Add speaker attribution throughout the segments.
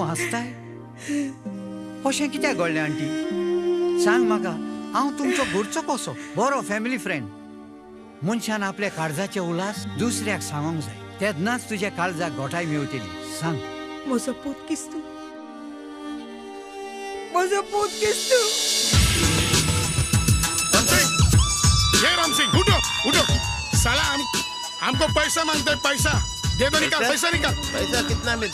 Speaker 1: तूं हसताय अशें कित्याक घडलें आंटी सांग म्हाका हांव तुमचो घरचो कसो बरो फॅमिली फ्रेंड मनशान आपल्या काळजाचे उलास दुसऱ्याक सांगूंक जाय तेन्नाच तुज्या काळजाक घोटाय मेवतली सांग
Speaker 2: म्हजो पूत किस्तू म्हजो पूत किस्तू
Speaker 3: ये राम सिंह उठो उठो साला हमको पैसा मांगता है पैसा दे दो निकाल पैसा निकाल
Speaker 4: पैसा कितना में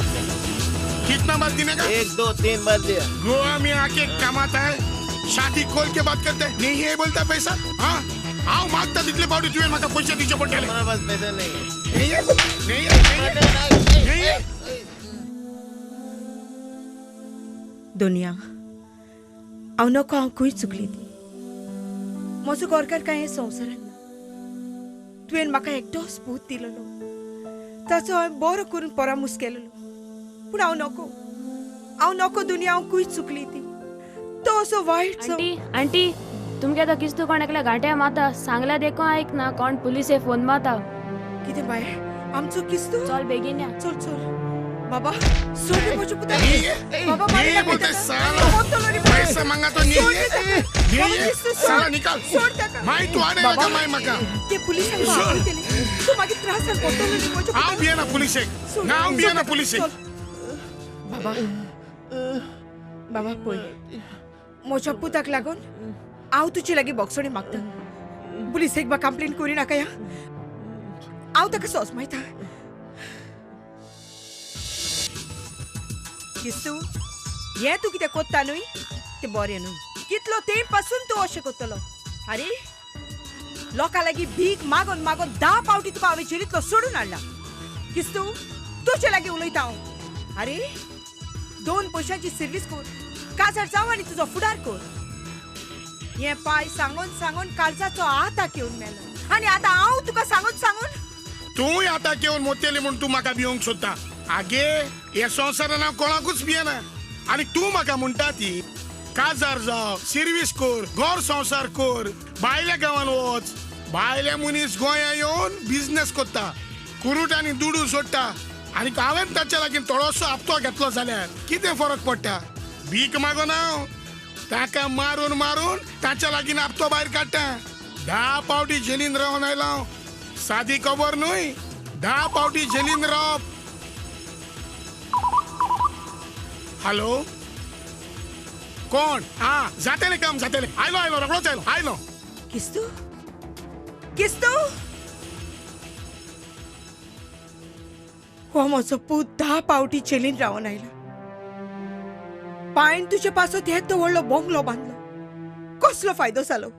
Speaker 3: कितना बार देने का
Speaker 4: 1 2 3 बार दिया
Speaker 3: गोवा में आके कमाता है शादी खोल के बात करते है नहीं है बोलता पैसा हाँ आओ मागता तिथले पावडी तुझे माका पैसे दीचे पडले
Speaker 4: हमारे पास पैसा नहीं है
Speaker 3: नहीं है नहीं है नहीं है
Speaker 2: दुनिया हांव नको हांव खंय चुकली ती म्हजो गोरकार काय हे संवसारान ना तुवें म्हाका एकटोच पूत दिलोलो ताचो हांवें बरो करून परामूस केलेलो पूण हांव नको दुनिया हांव खंय चुकली ती तो असो वायट
Speaker 5: आंटी आंटी तुमगे तो किस्तू कोण एकल्या घाट्या माता सांगला देखो ऐक ना कोण पुलिसे फोन माता
Speaker 2: कितें बाय आमचो किस्तू
Speaker 5: चल बेगीन या
Speaker 2: चल चल बाबा सोड रे म्हज्या पुताक
Speaker 3: नहीं है
Speaker 2: बाबा
Speaker 3: नहीं है बोलते साला पैसा मांगा तो नहीं है नहीं है साला निकाल माई तू आने लगा माई मका
Speaker 2: ते पुलिसांक मारली तेली तू मागीर त्रासान पडटलो न्ही म्हज्या
Speaker 3: आओ भी है ना पुलिस एक ना आओ भी है ना पुलिस एक
Speaker 2: बाबा बाबा पळय म्हज्या पुताक लागून हांव तुजे लागीं बोगसोणी मागता पुलिसेक बा कंप्लेन करी नाका या हांव ताका सोजमायता किस्तू हें तूं कितें कोत्ता न्हय तें बरें न्हय कितलो तेंप पासून तूं अशें कोत्तलो अरे लोकां लागीं भीक मागोन मागोन 10 पावटी तुका हांवें जेलींतलो सोडून हाडला किस्तू तुजे लागीं उलयता हांव अरे 2 पयशांची सर्वीस कर काजार जावं आनी तुजो फुडार कर हें पाय सांगून सांगून काळजाचो आताक येवन मेलो आनी आतां हांव तुका सांगून सांगून
Speaker 3: तूं आता केवन मोतेली म्हूण तूं म्हाका भिवंक सोदता आगे हे संवसारान हांव कोणाकूच भियेना आनी तूं म्हाका म्हणटा ती काजार जाव सर्वीस कर घर संवसार कर भायल्या गांवांत वच भायले मनीस गोंया येवन बिझनेस करता कुरूट आनी दुडू सोडटा आनी हांवें ताच्या लागीं थोडोसो हप्तो घेतलो जाल्यार कितें फरक पडटा भीक मागोन हांव ताका मारून मारून ताच्या लागीं हप्तो भायर काडटा 10 पावटी जेलीन रावन आयलो हांव सादी खबर न्हय 10 पावटी जेलीन रावप हॅलो कोण हाँ जातेले काम जातेले आयलो आयलो रोखडोच आयलो आयलो
Speaker 2: किस्तू किस्तू हो म्हजो पूत 10 पावटी जेलीन रावन आयला पायन तुजे पासत येतो व्हडलो बोंगलो बांदलो कसलो फायदो जालो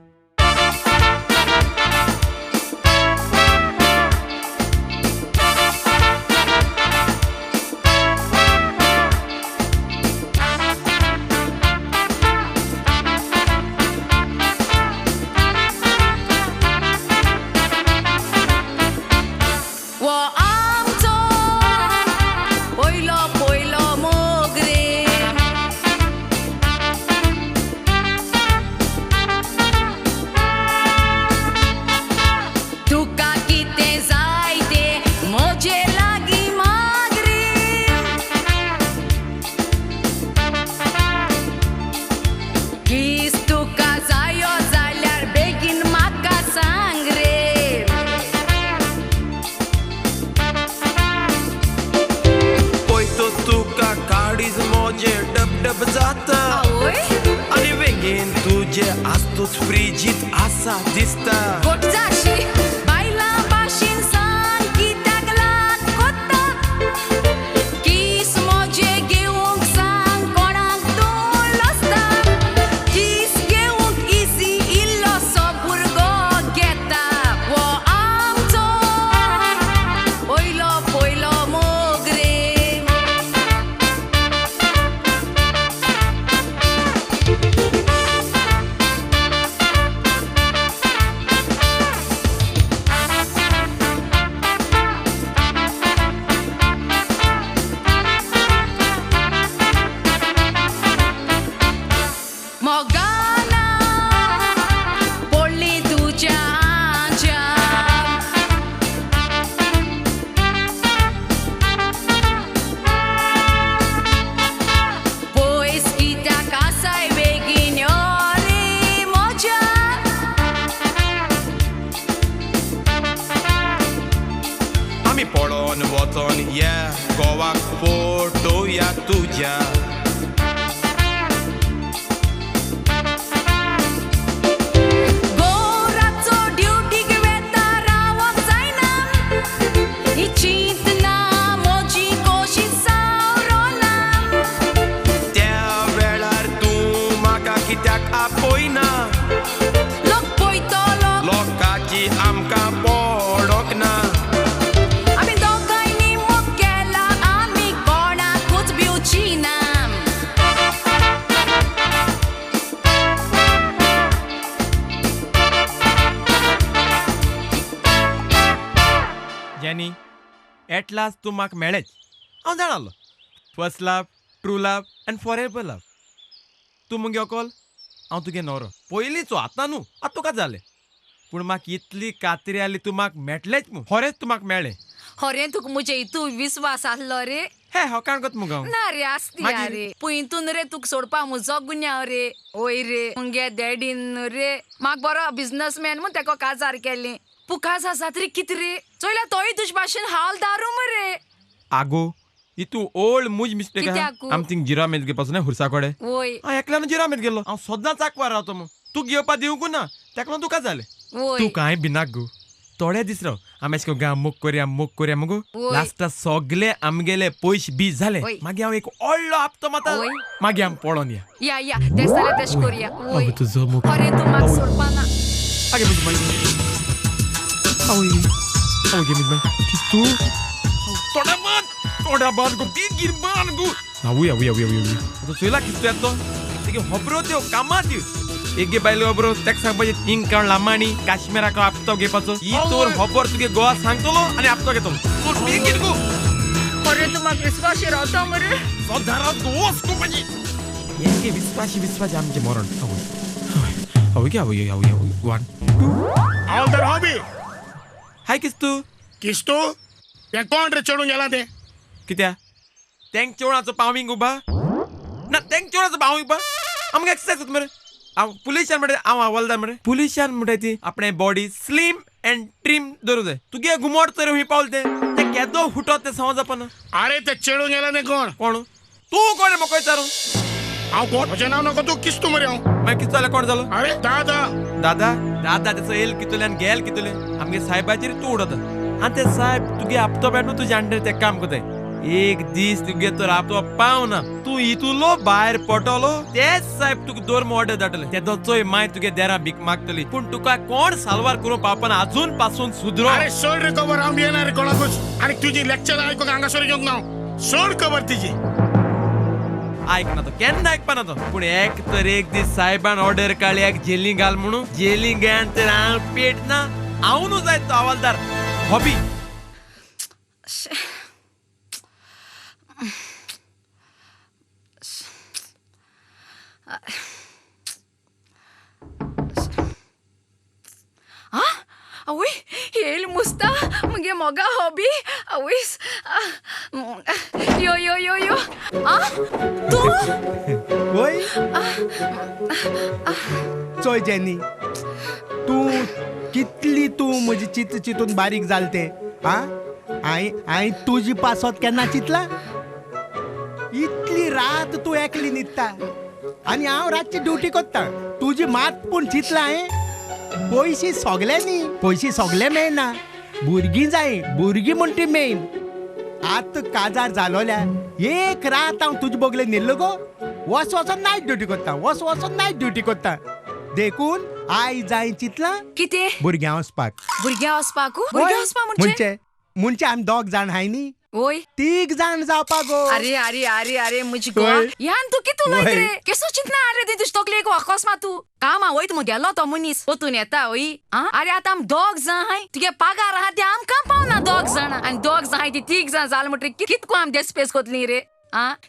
Speaker 6: आणि वेगेन तुझे आस्तूच फ्रीजीत आसा दिसता
Speaker 5: बायला भाशेन सांग कित्याक लाग कोत्ता किस मोजे घेवंक सांग कोणाक तूं लसता किस घेवंक इजी इल्लोसो भुरगो घेता वो आमचो पयलो पयलो मोग रे
Speaker 6: घेवन वचोन या गोवाक पोटोया तुज्या
Speaker 7: गोराचो ड्युटीक वेता रावप जायना ही चिंतना म्हजी कशी सावरोना
Speaker 6: त्या वेळार तूं म्हाका कित्याक आपयना
Speaker 7: लोक पळयतलो
Speaker 6: लोकांची आमकां पडोक ना
Speaker 7: आमी दोगांयनी मोग केला आमी कोणाकूच भिवची ना
Speaker 6: जेनी एट लास्ट तूं म्हाका मेळ्ळेच हांव जाणालो first love true love and forever love तूं मुगे अकोल हांव तुगे न्हवरो पयलींचो आतां न्हू आतां तुका जालें पूण म्हाका इतली कात्री आली तूं म्हाका मेळटलेच म्हूण खरेंच तूं म्हाका मेळ्ळें
Speaker 7: खरें तुका म्हजे हितू विस्वास आसलो रे
Speaker 6: हे हॉकाण कोत मुगो
Speaker 7: ना रे आसती
Speaker 6: मागीर?
Speaker 7: रे पयतून रे तुका सोडपा म्हजो गुन्यांव रे ओय रे मुगे डॅडीन रे म्हाका बरो बिझनसमॅन म्हूण तेका काजार केलें पुकाज आसा तरी कितें रे चोयल्या तोय तुजे भाशेन हाल दारू मरे
Speaker 6: आगो इतू ओल्ड मूज मिस्टेक
Speaker 7: कित्याक?
Speaker 6: आम थिंग जिरा मेज घेवपाचो न्ही हुर्सा कडेन
Speaker 7: वोय
Speaker 6: हांव एकल्यान जिरा मेज गेलो हांव सदांच आकवार रावतो मग तूं घेवपा दिवंकू ना तेका लागून तुका जालें
Speaker 7: वोय
Speaker 6: तूं कांय भिनाक गो थोडे दीस राव आमी एशें कोन्न मोग करया मुगो
Speaker 7: वोय.
Speaker 6: लास्टाक सगळे आमगेले पयशे बी जाले
Speaker 7: वोय.
Speaker 6: मागीर हांव एक व्हडलो हप्तो माता
Speaker 7: वोय.
Speaker 6: मागीर आमी पळोवन या
Speaker 7: या तेच जाल्यार तेश करया वोय
Speaker 6: आवय तुजो मोग
Speaker 7: खरें तूं म्हाका सोडपा ना
Speaker 6: आगे मुजी मागीर आवय आवय गे मुजी मागीर तूं थोड्या बाद गो ती गिरबान गो आवय तो चोयला कितें येतो तेगे होबरो त्यो कामां त्यो एक गे बायले होबरो तेका सांगपाचें थिंग काण लामाणी काश्मीराक आपतो घेवपाचो ही तोर होबर तुगे गोवा सांगतलो आनी आपतो घेतलो तूं बेगीन गो
Speaker 7: खरें तूं म्हाका विस्वास रावता मरे
Speaker 6: सदारा दोस गो पाजी येगे विस्वास आमचे मरण आवय वन
Speaker 3: ऑल द हॉबी
Speaker 6: हाय किस्तू
Speaker 3: किस्तो ते कोण रे चढून गेला ते
Speaker 6: कित्या तेंक चेवणाचो पाविंग उबा ना तेंक चेवणाचो पाविंग उबा आमकां एक्सरसाइज करता मरे हांव पुलिशान म्हणटा हांव हवालदार मरे पुलिशान म्हणटा ती आपणे बॉडी स्लीम एंड ट्रीम दवरूं जाय तुगे घुमट तर हूंय पावल ते केदो फुटो ते समज पना
Speaker 3: अरे ते चढून गेला ते कोण
Speaker 6: कोण तूं कोण म्हाका विचारू
Speaker 3: हांव कोण म्हजें नांव नको तूं किस्तो मरे हांव
Speaker 6: मागीर कितें जालें कोण जालो
Speaker 3: अरे दादा
Speaker 6: दादा त्याचं येल कितले आनी गेल कितले आमगे साहेबाचेर तूं उडोता आनी ते साहेब तुगे हप्तो पेटून तुजे अंडर ते काम कोताय एक दीस तुगे तर हप्तो पावना तूं हितूलो भायर पडटलो तेच साहेब तुका दोन ऑर्डर धाडटले ते दोचोय माय तुगे देरा भीक मागतली पूण तुका कोण साल्वार करून पावपाना अजून पासून सुधरो
Speaker 3: अरे सोड रे खबर हांव येणार रे कोणाकूच आनी तुजी लेक्चर आयकूंक हांगासर घेवंक ना हांव. सोड खबर तिची
Speaker 6: ऐकना तो केन्ना ऐकपाना तो पूण एक दीस साहेबान ऑर्डर काढली एक जेली घाल म्हणून जेली घाल तर हांव पेट ना हांव न्हू जाय तो हवालदार हॉबी
Speaker 7: आवय येल मुस्ता मुगे मोगा हॉबी आवयस यो तूं
Speaker 8: वय चोय जेनी तूं कितली तूं म्हजी चिंतून बारीक जालते हांय तुजी पासत केन्ना चिंतला इतली रात तूं एकली न्हिदता आनी हांव रातची ड्युटी कोत्ता तुजी मात पूण चिंतला पयशे सगळे मेळना भुरगीं जाय भुरगीं म्हण ती मेन आतां काजार जालोल्या एक रात हांव तुजे बोगले न्हिदलो गो वचून नायट ड्युटी कोत्ता देखून आय जाय चिंतला
Speaker 7: कितें
Speaker 8: भुरग्यां वचपाक
Speaker 7: भुरग्यां वचपा
Speaker 8: म्हणजे आमी दोग जाण हाय न्ही
Speaker 7: ओय
Speaker 8: 3 जाण जावपा गो
Speaker 7: अरे मुझी गोवा यान तू कितू लयत रे केसो चिंतना अरे दी तुझ तोकले को अकस्मा तू कामा वयत मग गेलो तो मनीस ओतून येता ओई अरे आता आम दोग जाण हाय तुगे पगार आहा ते आमकां पावना दोग जाण आनी दोग जाण हाय ती 3 जाण जाल म्हणटरी कितको आम देस्पेस कोतली रे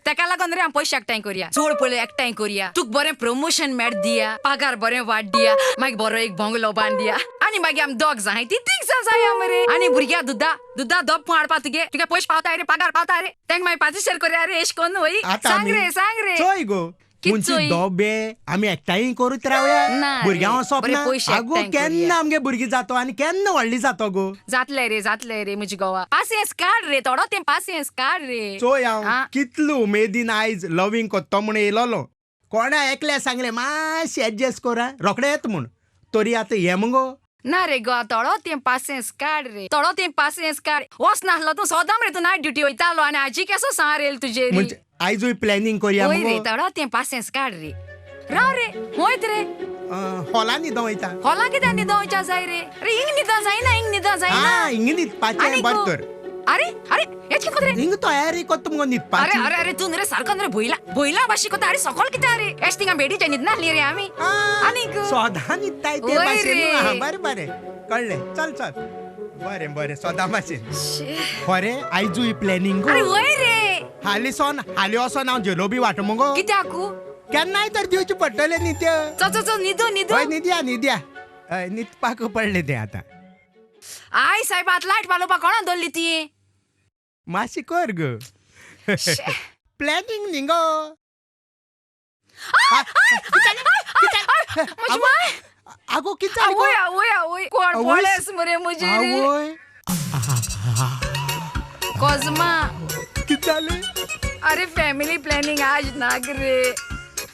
Speaker 7: तेका लागून रे आम पयशे एकठांय करया चोड पयले एकठांय करया तुक बरें प्रमोशन मेळ दिया पगार बरें वाड दिया मागीर बरो एक बंगलो बांद दिया आनी मागीर आम दोग जाण हाय ती 3 जाण जाया मरे आनी भुरग्या दुदा दोप हाडपा तुगे पयशे पावता रे पगार पावता रे तेंक मागीर 500 करया रे एश कोन्न होई सांग रे
Speaker 8: चोय गो मुंची
Speaker 7: कितचोय?
Speaker 8: डोबे आम्ही एकठांय करूच रावया
Speaker 7: ना रे,
Speaker 8: भुरग्यां
Speaker 7: बरे
Speaker 8: वचप
Speaker 7: पयशे
Speaker 8: ना आगो
Speaker 7: एकठांय
Speaker 8: केन्ना
Speaker 7: करुया.
Speaker 8: आमगे भुरगीं जातो आनी केन्ना व्हडली जातो गो
Speaker 7: जातले रे मुजी गोवा पासियन्स काड रे थोडो ते पासियन्स काड रे
Speaker 8: चोय
Speaker 7: आ?
Speaker 8: हांव कितलो उमेदीन आयज लविंग कोत्तो म्हण येयलोलो कोणा एकल्या सांगले मातशें एडजस्ट कर आं. रोखडे येत म्हूण तरी आतां ये मगो
Speaker 7: ना रे गोवा थोडो ते पासियन्स काड रे थोडो ते पासियन्स काड वच नासलो तू सोदाम रे तू नायट ड्युटी वयतालो आनी आजी केसो सांग येल तुजे
Speaker 8: म्हणजे आयजूय प्लॅनिंग करया
Speaker 7: वय रे
Speaker 8: मगो
Speaker 7: थोडो ते पासियन्स काड रे राव रे वयत रे
Speaker 8: हॉलान न्हिदो वयता
Speaker 7: होला कित्याक न्हिदोवच्या जाय रे अरे हिंग न्हिदो जायना हिंग न्हिदो जायना
Speaker 8: आ हिंग न्हिदपाचें
Speaker 7: आनी
Speaker 8: बरें
Speaker 7: गो-
Speaker 8: तर
Speaker 7: अरे अरे हेच कितें रे
Speaker 8: हिंग तयारी कोत्ता मगो
Speaker 7: अरे
Speaker 8: न्हिदपाची
Speaker 7: अरे अरे तू रे सारको रे भोयला भाशी कोता अरे सकल कित्याक रे एश तिंगा बेडीचे न्हिदनासली रे आमी आनी गो-
Speaker 8: सोदा न्हिदताय ते
Speaker 7: वय
Speaker 8: भाशेन
Speaker 7: रे.
Speaker 8: हा, बरें बरें कळ्ळें चल चल बरें बरें सोदा भाशेन
Speaker 7: शे.
Speaker 8: खरें आयजूय प्लॅनिंग
Speaker 7: अरे वय रे
Speaker 8: हालीं वचोन हांव जेलोबी वांट मगो
Speaker 7: कित्याक
Speaker 8: केन्नाय तर दिवचे पडटले न्ही ते
Speaker 7: चल न्हिदो
Speaker 8: हय न्हिद्या हय न्हिदपाक पडले ते आतां
Speaker 7: आय साहेब आत लायट पालोवपाक कोणा दवरली ती
Speaker 8: मातशी कर ग
Speaker 7: शे.
Speaker 8: प्लॅनिंग न्ही गो
Speaker 7: म्हजी माय
Speaker 8: आगो कितें जालें गो?
Speaker 7: आवय आवय आवय कोण
Speaker 8: आवय.
Speaker 7: पळेस मरे म्हजे रे
Speaker 8: आवय
Speaker 7: कोजमा
Speaker 8: कितें जालें
Speaker 7: अरे फॅमिली प्लॅनिंग आज नाग रे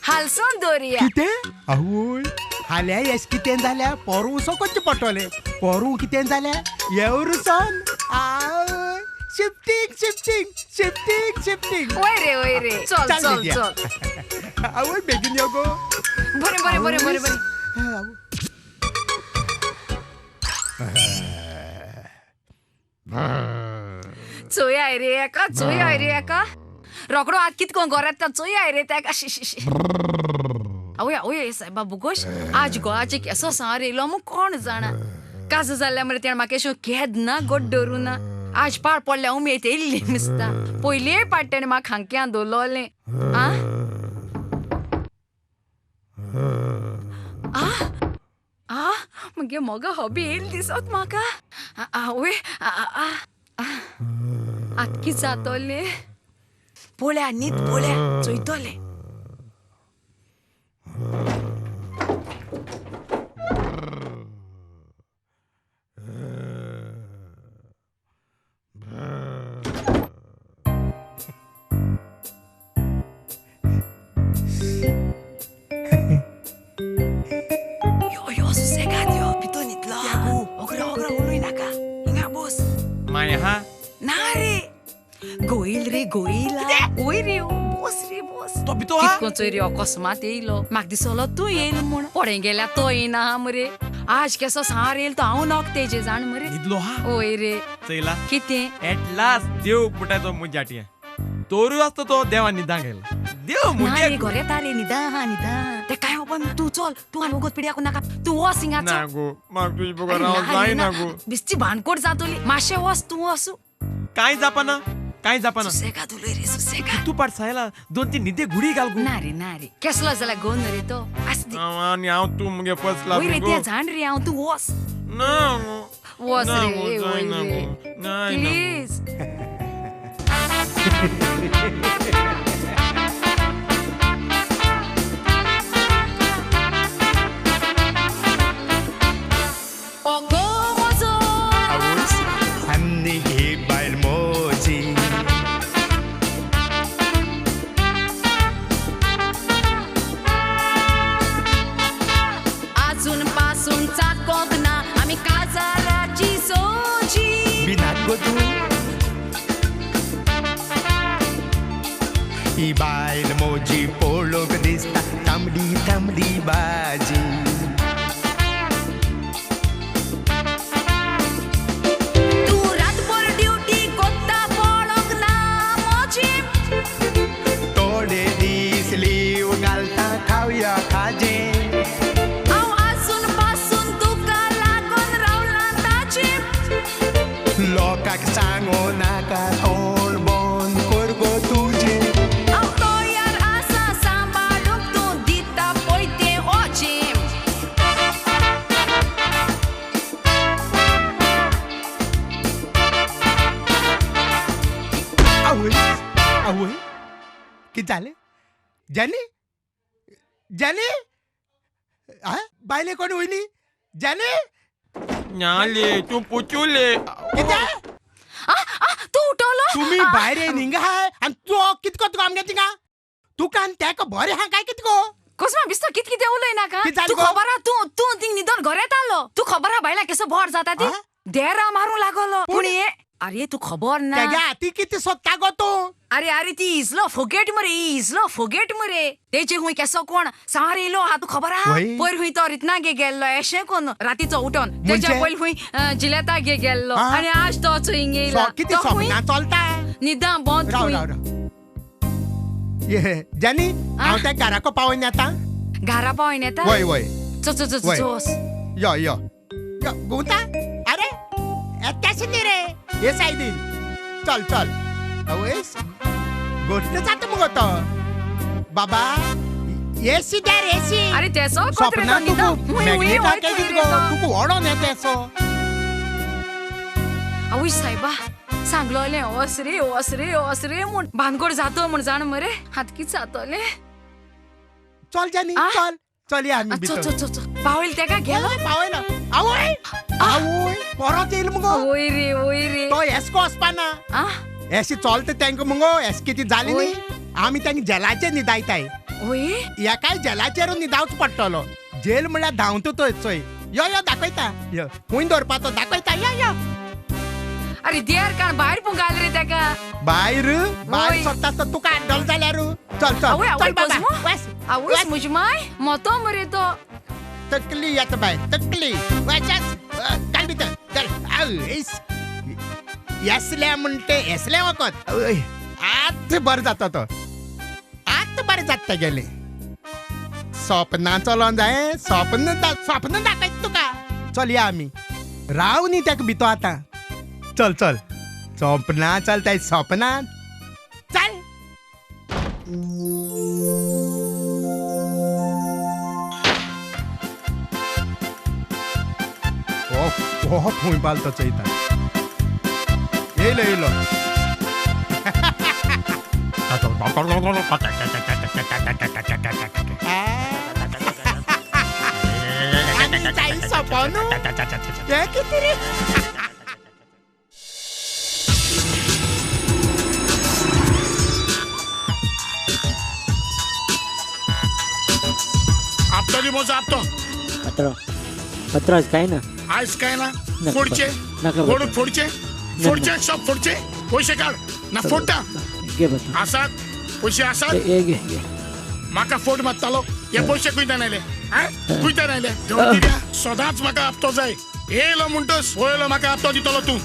Speaker 7: हालसोन दवरया
Speaker 8: कितें आवय हाल्या येस कितें जाल्या पोरू उसो करचें पडटलें पोरू कितें जाल्या येवरुसोन आवय शिफ्टिंग शिफ्टिंग शिफ्टिंग शिफ्टिंग
Speaker 7: वय रे चल
Speaker 8: चल
Speaker 7: चल
Speaker 8: निधिया.
Speaker 7: चल
Speaker 8: आवय बेगीन यो गो
Speaker 7: बरें चोयाय रे एका रोकडो आत कितको घरात चोयाय रे तेका शी आवय आवय सायबा बुगोश आज गोवाचे केसो सांग रे इलो कोण जाणा काज जाल्ल्या मरे तेण म्हाका अशें केद ना गोड धरू ना आज पाड पडल्या उमेद येयल्ली दिसता पयले पाट्यान म्हाका हांक्यान दवरलोलें आ आ मगे मोगा हॉबी येयल्ली दिसत म्हाका आवय आत कित जातोलें पोळ्या न्हीद पोळ्या चोयतोले यो सुसेगाद यो भितर न्हिदलो ओगरा उलोय नाका हिंगा बोस
Speaker 6: माय हा
Speaker 7: ना रे गोईल ओय रे बोस
Speaker 6: तो भितो हा
Speaker 7: कितको चोय रे अकस्मात येयलो म्हाका दिसलो तूं येयल म्हूण पडें गेल्या तो येना मरे आज केसो सांग येयल तो हांव नॉक तेजे जाण मरे
Speaker 6: न्हिदलो हा
Speaker 7: ओय रे
Speaker 6: चयला
Speaker 7: कितें
Speaker 6: एट लास्ट देव पुटायचो मुजाटिया तोरू आसतो तो देवा निदान गेला देव
Speaker 7: ना रे
Speaker 6: मुगे
Speaker 7: घरे तारे निदान ते काय ओपन तू चल तू आनी वगत पिड्याक नाका तू वस हिंगाचो
Speaker 6: ना गो म्हाका तुजी बगर
Speaker 7: अरे
Speaker 6: राव
Speaker 7: ना,
Speaker 6: जायना
Speaker 7: ना.
Speaker 6: गो
Speaker 7: बिस्ती भानकोट जातोली मातशें वस तू वसू
Speaker 6: कांय जापाना कांय जापाना
Speaker 7: सुसेगाद उलय रे सुसेगाद
Speaker 6: तू पाट सायला 2-3 न्हिदे घुडी घाल गो
Speaker 7: ना रे केसलो जाल्यार गोन रे तो आसदी
Speaker 6: आनी हांव तू मुगे फर्स्ट
Speaker 7: ओय रे
Speaker 6: गो
Speaker 7: ते जाण रे हांव तू वस
Speaker 6: ना
Speaker 7: वस
Speaker 6: ना
Speaker 7: रे
Speaker 6: गो,
Speaker 7: ओय
Speaker 6: जायना
Speaker 7: रे
Speaker 6: गो. जायना गो.
Speaker 7: प्लीज
Speaker 8: आनी घे बायल मोजी
Speaker 7: अजून पासून चाकोक ना आम्ही काजाराची सोजी
Speaker 8: बिनाक गो तू ही बायल मोजी पळोवंक दिसता तांबडी तांबडी भाजी
Speaker 7: तू रातभर ड्युटी कोत्ता पळोवंक ना मोजी
Speaker 8: थोडे दीस लीव घालता खावया खाजें
Speaker 7: हांव अजून पासून तुका लागून रावला ताची
Speaker 8: लोकांक सांगो नाका तोंड बंद कर गो तुजें
Speaker 7: हांव तयार आसा सांबाळूंक तूं दिता पळय तें ओजें
Speaker 8: आवय आवय कितें जालें जानी जाने बायले कोण होईली जाने
Speaker 6: ഞാലേ तू पुचुले
Speaker 8: किती
Speaker 7: तू उठवलं
Speaker 8: तुम्ही बाहेर ये निघा हाय आणि तू कितको तुका आमगे तिंगा तू कान त्याक बरे हा काय कितको
Speaker 7: कसमा बिस्ता कित किती उलय ना का
Speaker 8: कित झालं
Speaker 7: तू
Speaker 8: गं?
Speaker 7: खबर हा तू ती निधन घरात आलो तू खबर हा बायला कसं भर जाता ती
Speaker 8: आ?
Speaker 7: देरा मारू लागलो पुणे अरे तू खबर ना
Speaker 8: त्याच्या हाती किती स्वतः गो तू
Speaker 7: अरे ती इजलो फोगेट मरे तेचे हुई केसो कोण सारे लो हा तू खबर हा
Speaker 8: वय.
Speaker 7: पयर हुई तो रितना गे गेल्लो एशे कोण रातीचो उठोन तेच्या
Speaker 8: म्हणजे?
Speaker 7: पयल हुई जिलेता गे गेल्लो
Speaker 8: आ?
Speaker 7: आणि आज तो इंगेला
Speaker 8: किती स्वप्ना चलता
Speaker 7: निदान बंद
Speaker 8: राव
Speaker 7: हुई
Speaker 8: राव राव ये जानी हांव त्या घराको पावून येता
Speaker 7: घरा पावून येता
Speaker 8: वय वय
Speaker 7: चोच
Speaker 8: वय.
Speaker 7: चोच
Speaker 8: यो यो यो गुंता अरे त्याशी नाही रे हे सायडीन चल चल अवयस गोष्ट जात मग तो बाबा एसी द्या रे एसी
Speaker 7: अरे तेसो
Speaker 8: स्वप्ना तुकू मॅग्नेट हाके कितको तुकू ओडोन येता एसो
Speaker 7: आवय साहेबा सांगलोले ओसरे म्हूण भानगड जातो म्हूण जाण मरे हात कित जातोले
Speaker 8: चल जानी
Speaker 7: आ?
Speaker 8: चल चल या आम्ही भितर
Speaker 7: चो पावल तेका गेलो
Speaker 8: पावयला आवय आवय परत येईल मग
Speaker 7: ओय रे
Speaker 8: तो एसको असपाना
Speaker 7: आ
Speaker 8: एसी चलते तेंक मुगो एस किती जाली
Speaker 7: ओय.
Speaker 8: न्ही आमी तेंक जेलाचेर न्हिदायताय
Speaker 7: ओय
Speaker 8: एकाय जेलाचेर न्हिदावच पडटलो जेल म्हणल्यार धांवतो तो चोय यो यो दाखयता यो खूंय दवरपा तो दाखयता यो यो
Speaker 7: अरे देर काण भायर पुंगाल रे तेका
Speaker 8: भायर
Speaker 7: ओय.
Speaker 8: स्वता तो तुका आड्डल जाल्यार चल चल
Speaker 7: आवय
Speaker 8: चल बाबा
Speaker 7: कोसमो
Speaker 8: वस
Speaker 7: आवय मुज माय मतो मरे तो
Speaker 8: तकली येता बाय तकली वचस काल भितर चल आवयस येसल्या म्हणटे येसल्या वखत आत बर जाता तो आत बरें जाता गेले स्वप्ना चलोन जाय स्वप्न दाखयत तुका चल या आमी राव न्ही तेका भितो आतां चल चल स्वप्ना चलताय स्वप्ना चल ओ खूंय बालतो चयता येयलो येयलो आनी चाई सोंपोन हे कितें रे
Speaker 3: आपतो दी मोजा आपतो
Speaker 9: पत्रास काय ना
Speaker 3: आयस काय ना
Speaker 9: नका
Speaker 3: फोडचे
Speaker 9: नका
Speaker 3: फोडून फोडचे फोडचे सब फोडचे पैसे काढ ना फोडटा
Speaker 9: घे पत्र
Speaker 3: आसात पैसे आसात
Speaker 9: हे घे घे
Speaker 3: म्हाका फोड मारतालो हे पैसे कुयता नायले कुयता नायले घेवन कित्या सदांच म्हाका आपतो जाय येयलो म्हणटस पळयलो म्हाका आपतो दितलो तूं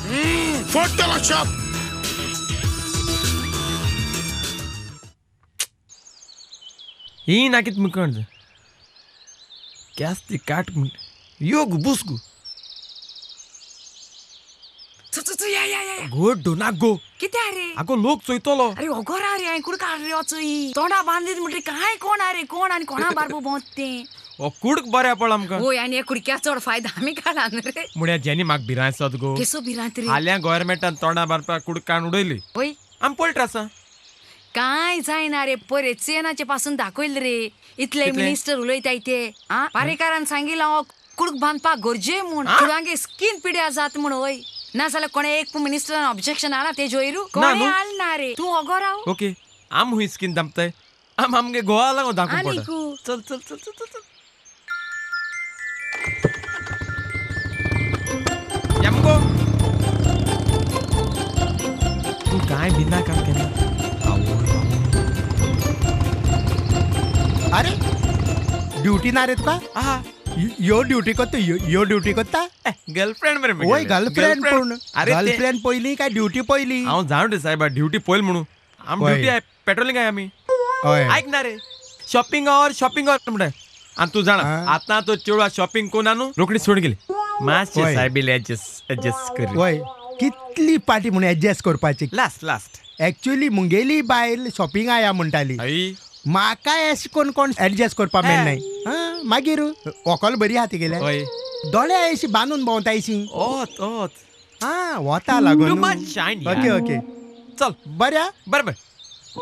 Speaker 3: फोडटलो शॉप
Speaker 6: ही नाकीत मुकण गॅस ती काट म्हण यो गु बुसगु
Speaker 7: चो या
Speaker 6: गो डोना गो
Speaker 7: किते रे
Speaker 6: आगो लोक चोयतलो
Speaker 7: अरे ओगोरा रे कुड काढ रे वचोई तोंडा बांधलीत म्हणटरी काय कोण रे कोण आणि कोणा बारबो बोंते
Speaker 6: ओ कुडक बऱ्या पड आमकां
Speaker 7: ओय आणि एक कुडक्या चड फायदा आमी काढा रे
Speaker 6: म्हळ्यार जेनी म्हाका भिराय सद गो
Speaker 7: केसो भिरांत रे
Speaker 6: हाल्या गोवोरमेंटान तोंडा बारपाक कुडक काण उडयली
Speaker 7: ओय
Speaker 6: आम पळट आसा
Speaker 7: काय जायना रे परे चेनाचे पासून दाखवल रे इतले
Speaker 6: कितले?
Speaker 7: मिनिस्टर उलयताय ते आ पारेकारान सांगिला कुडक बांधपाक गरजे म्हूण कुडांगे स्किन पिड्या जात म्हूण वय ना जाल्यार कोणे एक मिनिस्टरान ऑब्जेक्शन आला ते जोयरू कोणे
Speaker 6: न्हू.
Speaker 7: आलना रे तू ओगो राव
Speaker 6: ओके आम हुई स्किन दामताय आम आमगे गोवा लागो दाखोवन
Speaker 7: आनी
Speaker 6: पडटा
Speaker 7: कू.
Speaker 6: चल चल चल चल चल या मुगो तू काय बिना काम केला
Speaker 8: अरे ड्युटी ना रे तुका
Speaker 6: आहा
Speaker 8: यो ड्युटी कोत्ता यो ड्युटी कोत्ता
Speaker 6: गर्लफ्रेंड मरे
Speaker 8: ओय गर्लफ्रेंड पूर्ण
Speaker 6: अरे ते
Speaker 8: गर्लफ्रेंड पयली काय ड्युटी पयली
Speaker 6: हांव जाण रे सायबा ड्युटी पळय म्हणून आम
Speaker 8: ओय.
Speaker 6: ड्युटी आहे पेट्रोलिंग आहे आमी
Speaker 8: हय
Speaker 6: ऐक ना रे शॉपिंग म्हणटा आणि तू जाणा
Speaker 8: हा.
Speaker 6: आता तो चेडवा शॉपिंग कोण आणू रोखडी सोड गेली मातशे
Speaker 8: ओय.
Speaker 6: सायबील ऍडजस्ट कर
Speaker 8: वय कितली पार्टी म्हणून ऍडजस्ट करपाची
Speaker 6: लास्ट
Speaker 8: एक्चुअली मुंगेली बायल शॉपिंग आया म्हणटाली
Speaker 6: आई
Speaker 8: म्हाका अशें कोण ऍडजस्ट करपा मेळनाय हा, मागीर व्हंकल बरी हाती गेले
Speaker 6: ओय
Speaker 8: दोळे अशी बांदून भोंवतायशी
Speaker 6: ओत
Speaker 8: हा वता लागून
Speaker 6: Too much shine,
Speaker 8: ओके
Speaker 6: यार.
Speaker 8: ओके
Speaker 6: चल
Speaker 8: बऱ्या
Speaker 6: बरोबर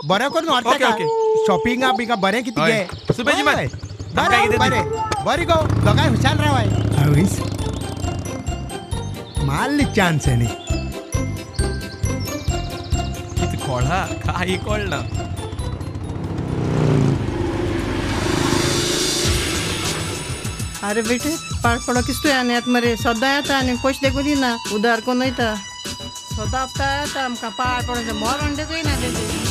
Speaker 8: बऱ्या करून
Speaker 6: ओके,
Speaker 8: व्हरता
Speaker 6: ओके.
Speaker 8: शॉपिंगा बिंगा बरें कितें
Speaker 6: हय.
Speaker 8: घे
Speaker 6: सुबेजी
Speaker 8: हय.
Speaker 6: मात आमकां कितें
Speaker 8: बरें बरें गो दोगांय हुशार रावाय आवयस मारली चान्स न्ही
Speaker 6: कितें कळ्ळा काही कळना
Speaker 9: अरे बेटे पाड पडो किस्तू आनी येता मरे सद्दां येता आनी पयशे देखून दिना उदार कोन्न वयता सद्दां हप्ता येता आमकां पाड पडो मरण देखूय ना तेजे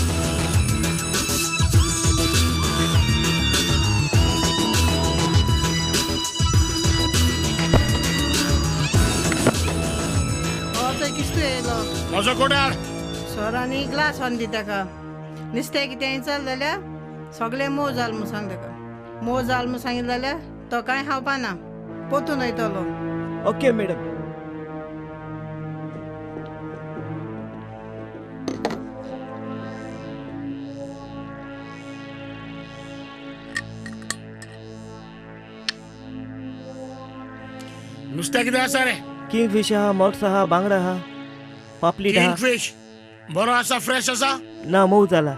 Speaker 9: किस्तू येयलो
Speaker 3: म्हजो कोड्यार
Speaker 9: सोरांनी ग्लास हाडून दी ताका नुस्तें कितें चल जाल्यार सगळें मोव जाल म्हूण सांग ताका मोव जाल म्हूण सांगितलें जाल्यार तो कांय खावपा ना पोतून वयतलो
Speaker 10: ओके मॅडम
Speaker 3: नुस्तें कितें आसा रे
Speaker 10: किंगफिश आहा मॉक्स आहा बांगडा आहा पापलेट आहा
Speaker 3: किंगफिश बरो आसा फ्रेश आसा
Speaker 10: ना मोव जाला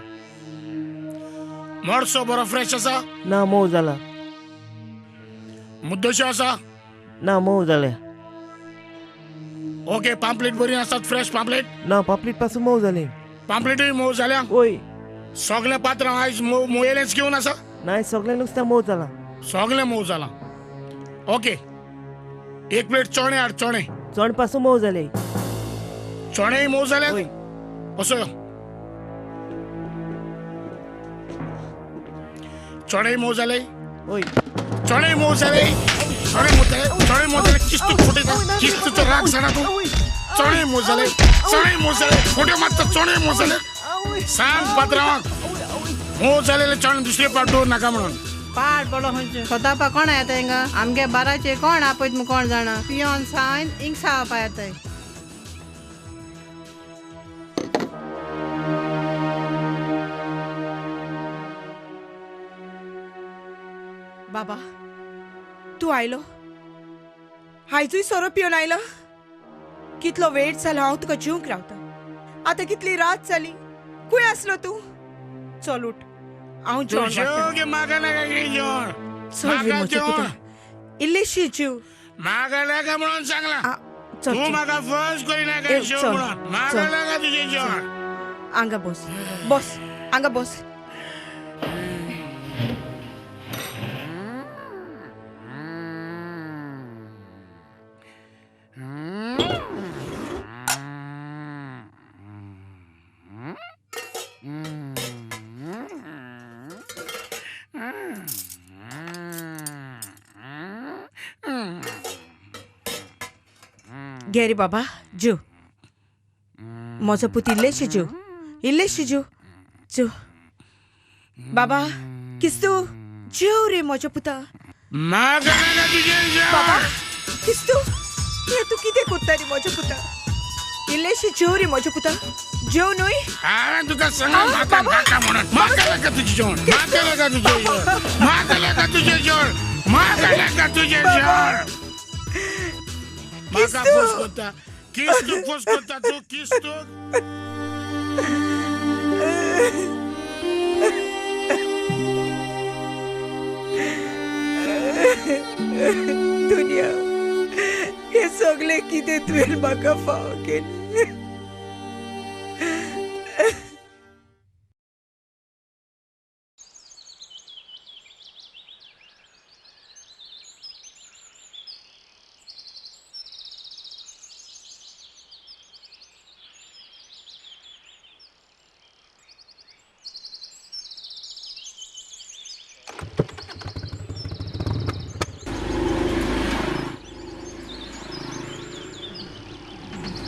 Speaker 3: मोडसो बरो फ्रेश आसा
Speaker 10: ना मोव जाला
Speaker 3: मुद्दोश्यो आसा
Speaker 10: ना मोव जाल्या
Speaker 3: ओके पांपलेट बरी आसात फ्रेश पांपलेट
Speaker 10: ना पापलेट पासून मोव जाले
Speaker 3: पांपलेटूय मोव जाल्या
Speaker 10: ओय
Speaker 3: सगळें पात्रांव आयज मोयलेंच घेवन आसा
Speaker 10: नाय सगळें नुस्तें मोव जाला
Speaker 3: सगळें मोव जालां ओके एक प्लेट चणे हाड चणे
Speaker 10: चण पासून मोव जाले
Speaker 3: चणेय मोव जाल्या
Speaker 10: ओय
Speaker 3: असो चणेय मोव जाले
Speaker 10: ओय
Speaker 3: चणे मोव जाले चणे मोव जाले किस्तू फुटयता किस्तूचो राग जाणा तूं चणे मोव जाले फुटे मारता चणे मोव जाले सांग पात्रांवाक मोव जालेले चणे दुसरे पाट दवर नाका म्हणून
Speaker 9: पाड पडो खंयचे स्वतापा कोण येता हिंगा आमगे बाराचे कोण आपयत म्हूण कोण जाणा पियोन सायन इंग सावपा येताय
Speaker 2: बाबा तू आयलो आयजूय सोरो पिवन आयलो कितलो वेट जाला हांव तुका जिवंक रावता आतां कितली रात जाली खूंय आसलो तूं चल उठ हांव जेवण वाडटा.
Speaker 3: जेवण म्हाका नाका गे जेवण
Speaker 2: चल रे
Speaker 3: म्हाका
Speaker 2: म्हज्या
Speaker 3: जेवण
Speaker 2: पुता इल्लेशी जीव
Speaker 3: म्हाका नाका म्हणून सांगला
Speaker 2: चल
Speaker 3: तूं
Speaker 2: चल.
Speaker 3: म्हाका फोर्स करिना
Speaker 2: ए,
Speaker 3: काय जेव
Speaker 2: चल,
Speaker 3: म्हणून म्हाका
Speaker 2: चल.
Speaker 3: नाका तुजें जेवण
Speaker 2: हांगा बस बस हांगा बस घे रे बाबा जेव म्हजो पूत इल्लेशी जेव बाबा किस्तू जेव रे म्हज्या पुता
Speaker 3: म्हाका नाका तुजें
Speaker 2: बाबा
Speaker 3: जेवण
Speaker 2: किस्तू हे तू कितें कोत्ता रे म्हज्या पुता इल्लेशी जेव रे म्हज्या पुता जेव न्हय
Speaker 3: हांवें तुका सांगला म्हाका नाका म्हणून म्हाका नाका तुजें जेवण म्हाका नाका तुजें जेवण म्हाका नाका तुजें जेवण म्हाका नाका तुजें जेवण म्हाका फोर्स करता किस्तू फोर्स करता तूं किस्तू
Speaker 2: दुनिया हे सगळे कितें तुवें म्हाका फाव केलें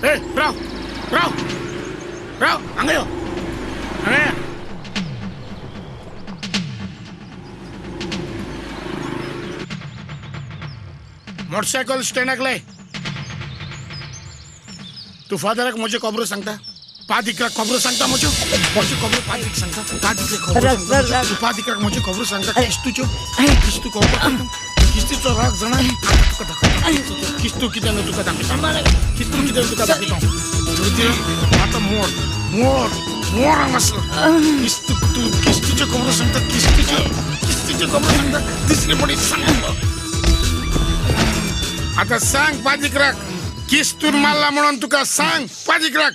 Speaker 3: ए राव हांगा यो हांगा या मोटरसायकल स्टँडाक लाय तू फादराक म्हज्यो खबरो सांगता पादिकाक खबरो सांगता म्हज्यो खबरो पादिक सांगता पादिकले खबरो सांगता तू पादिकाक म्हज्यो खबरो सांगता किस्तू खबर किस्तीचो राग जाणा तुका दाखयता किस्तू कितें न्हू तुका दाखयता किस्तू कितें तुका दाखयता आतां मोड हांगासर किस्तू तू किस्तीच्यो खबरो सांगता किस्तीच्यो तुझे कमरे सांगता दुसरी पडी सांग आता सांग पाजिकराक किस्तून मारला म्हणून तुका सांग पाजिकराक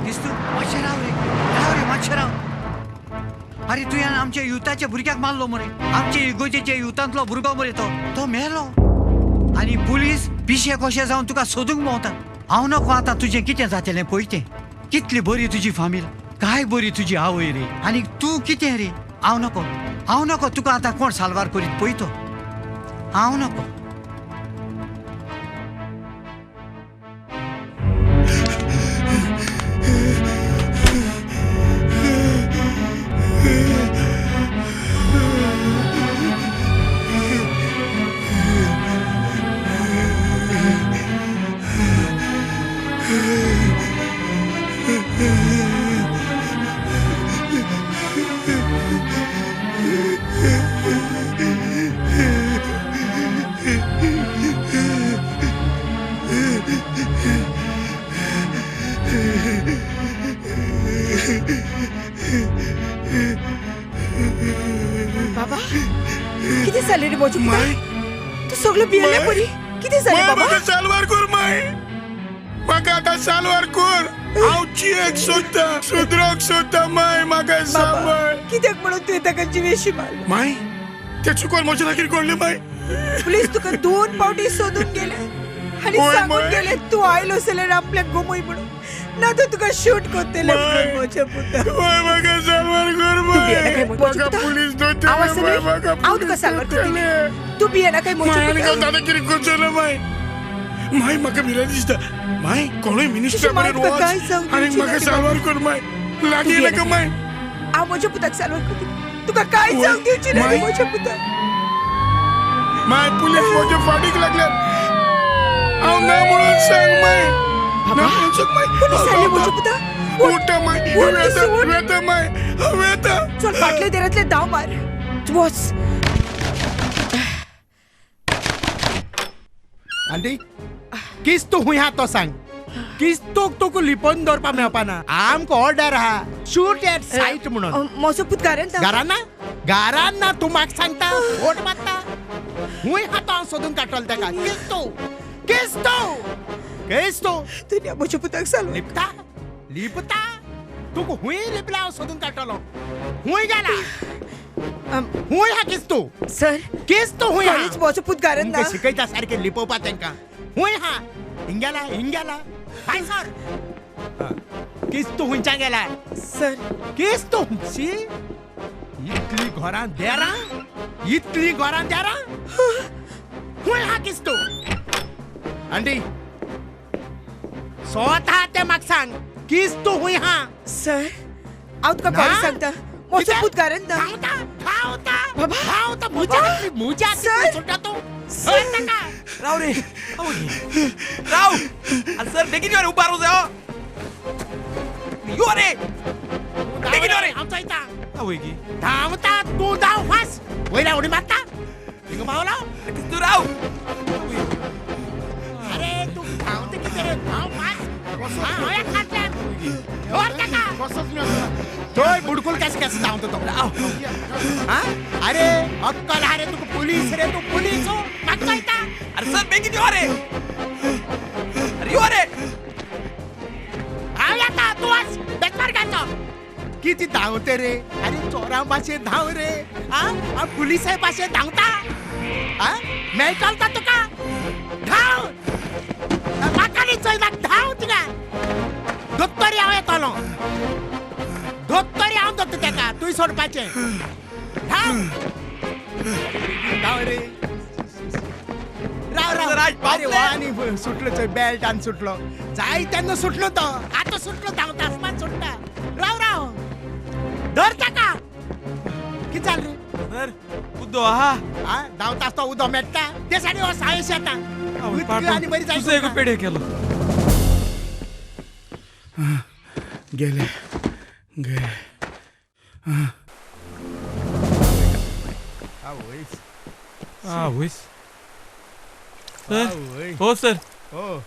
Speaker 1: दिसतो माशेराव रे माशेराव अरे तुवें आमच्या युथाच्या भुरग्याक मारलो मरे आमच्या इगोजेच्या युथांतलो भुरगो मरे तो मेलो आनी पुलीस पिशे कशे जावन तुका सोदूंक भोंवता हांव नको आतां तुजें कितें जातलें पळयतें कितली बरी तुजी फामील काय बरी तुजी आवय रे आनी तूं कितें रे हांव नको तुका आतां कोण साल्वार करीत पळयतो हांव नको
Speaker 2: बाबा किती झाले रे मोजू तू सगळं बियले पडी किती झाले बाबा
Speaker 3: म्हाका साल्वार कर माय म्हाका आतां साल्वार कर हांव चेक सोदता सुधरोक सोदता माय म्हाका सांबाळ
Speaker 2: कित्याक म्हणून तुवें ताका जिवेशी मारलो
Speaker 3: माय ते चुकोन म्हज्या लागीं कोडलें माय
Speaker 2: पुलीस तुका 2 पावटी सोदून गेले आणि
Speaker 3: ओय
Speaker 2: सांगून
Speaker 3: माय.
Speaker 2: गेले तू आयलो जाल्यार आपल्याक गोमय म्हणून ना तर तुका शूट करतले
Speaker 3: माय.
Speaker 2: म्हज्या पुता
Speaker 3: माय म्हाका साल्वार कर माय म्हाका पुलीस
Speaker 2: आवाज
Speaker 3: दोतले माय
Speaker 2: नाही?
Speaker 3: म्हाका
Speaker 2: हांव तुका साल्वार करतलें. तू बियाना काय मोजू
Speaker 3: माय
Speaker 2: पुता?
Speaker 3: आनी दादा कितें करचलो माय माय म्हाका भिरांत दिसता माय कोणूय मिनिस्टर
Speaker 2: माय,
Speaker 3: बरें
Speaker 2: तुका काय सांगूं
Speaker 3: आनी
Speaker 2: तुमची
Speaker 3: म्हाका
Speaker 2: नाती
Speaker 3: साल्वार कर माय लागीं
Speaker 2: तू
Speaker 3: नाका माय
Speaker 2: हांव म्हज्या पुताक साल्वार करतलें. तुका काय
Speaker 3: ओय,
Speaker 2: जावंक दिवची ना
Speaker 3: माय.
Speaker 2: म्हज्या पुता
Speaker 3: माय पुलीस म्हज्या फाटीक लागल्यात हांव ना म्हणून सांग माय ना म्हणून सांग माय
Speaker 2: पुलीस आयले म्हज्या पुता
Speaker 3: उठा माय
Speaker 2: उठ,
Speaker 3: वेता
Speaker 2: उठ.
Speaker 3: वेता माय वेता
Speaker 2: चल फाटले देरातले धांव मार तू वच
Speaker 8: आंटी किस तू हुंय हा तो सांग किस तूक लिपोवन दवरपा मेळपाना आमकां ऑर्डर आहा शूट एट सायट म्हणून
Speaker 2: म्हजो पूत घरांत
Speaker 8: घरान ना तू म्हाका सांगता ओट मारता हुंय हा तो हांव सोदून काडटलो तेका किस तू
Speaker 2: तुज्या म्हज्या पुताक साल्वार
Speaker 8: लिपता तुका हुंय लिपला हांव सोदून काडटलो हुंय गेला हुंय हा किस तू हुंय
Speaker 2: खरेंच म्हजो पूत घरांत ना
Speaker 8: तुमकां शिकयता सारकें लिपोवपा तेंकां हुंय हा हिंगेला काय सर किस तू हुंयच्या गेला
Speaker 2: सर
Speaker 8: किस तू हुंयची इतली घरां देरा हुंय हा किस तू आंटी स्वता ते म्हाका सांग किस तू हुंय हा
Speaker 2: सर हांव तुका
Speaker 8: ना?
Speaker 2: खरें सांगता म्हजो पूत घरांत ना
Speaker 8: धावता मुजा
Speaker 2: सर.
Speaker 8: सुटा तू
Speaker 6: राव रे राव अरे सर बेगीन यो रे उबार हो जाओ यो रे बेगीन यो रे
Speaker 8: आमचा इता
Speaker 6: आवय की
Speaker 8: धावता तू धाव फास्ट वयला उडी मारता हिंग पावला
Speaker 6: तू राव
Speaker 8: अरे तू धावते किती रे धाव फास्ट होया खाटल्यान वर टाका तोय बुडकुल कस धावतो तो हा अरे अक्कल हा रे तू पुलिस हो मागचा इता
Speaker 6: अरे सर बेगीन यो रे अरे यो रे
Speaker 8: हाव येता तू आज बेकार घालतो किती धावते रे अरे चोरा पाशे धाव रे हा पुलिस पाशे धावता हा मैं चलता तुका धाव म्हाका नी चोयला धाव तिका दोत्तोरी हांव येतलो दोत्तोरी हांव दोत्ता तेका तुय सोडपाचें धाव धाव रे राव
Speaker 6: सर, आज
Speaker 8: अरे
Speaker 6: पावले.
Speaker 8: वानी सुटलो चोय बेल्ट आनी सुटलो जाय तेन्ना सुटलो तो आतां सुटलो धांवता आसमान सुट्टा राव धर ताका कितें जाल रे
Speaker 6: सर उदो हा
Speaker 8: धांवता आसता उदो मेट्टा ते सायडी हो सायश येता उदक आनी बरी जाय
Speaker 6: तुझं एक पेढे केलो
Speaker 3: गेले
Speaker 6: होईस सर हो सर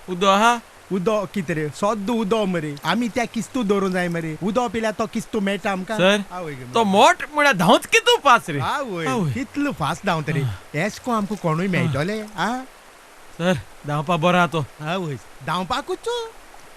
Speaker 6: उदो हा
Speaker 8: उदो कितें रे सद्द उदो मरे आमी त्या किस्तू दवरूं जाय मरे उदो पिल्यार तो किस्तू मेळटा आमकां
Speaker 6: सर
Speaker 8: आवय गे
Speaker 6: तो मोठ म्हळ्यार धांवत कितू पास रे
Speaker 8: आवय
Speaker 6: आवय.
Speaker 8: कितलो फास्ट धांवता रे एशको आमकां कोणूय मेळटले आ
Speaker 6: सर धांवपा बरो आहा तो
Speaker 8: आवय धांवपाकूच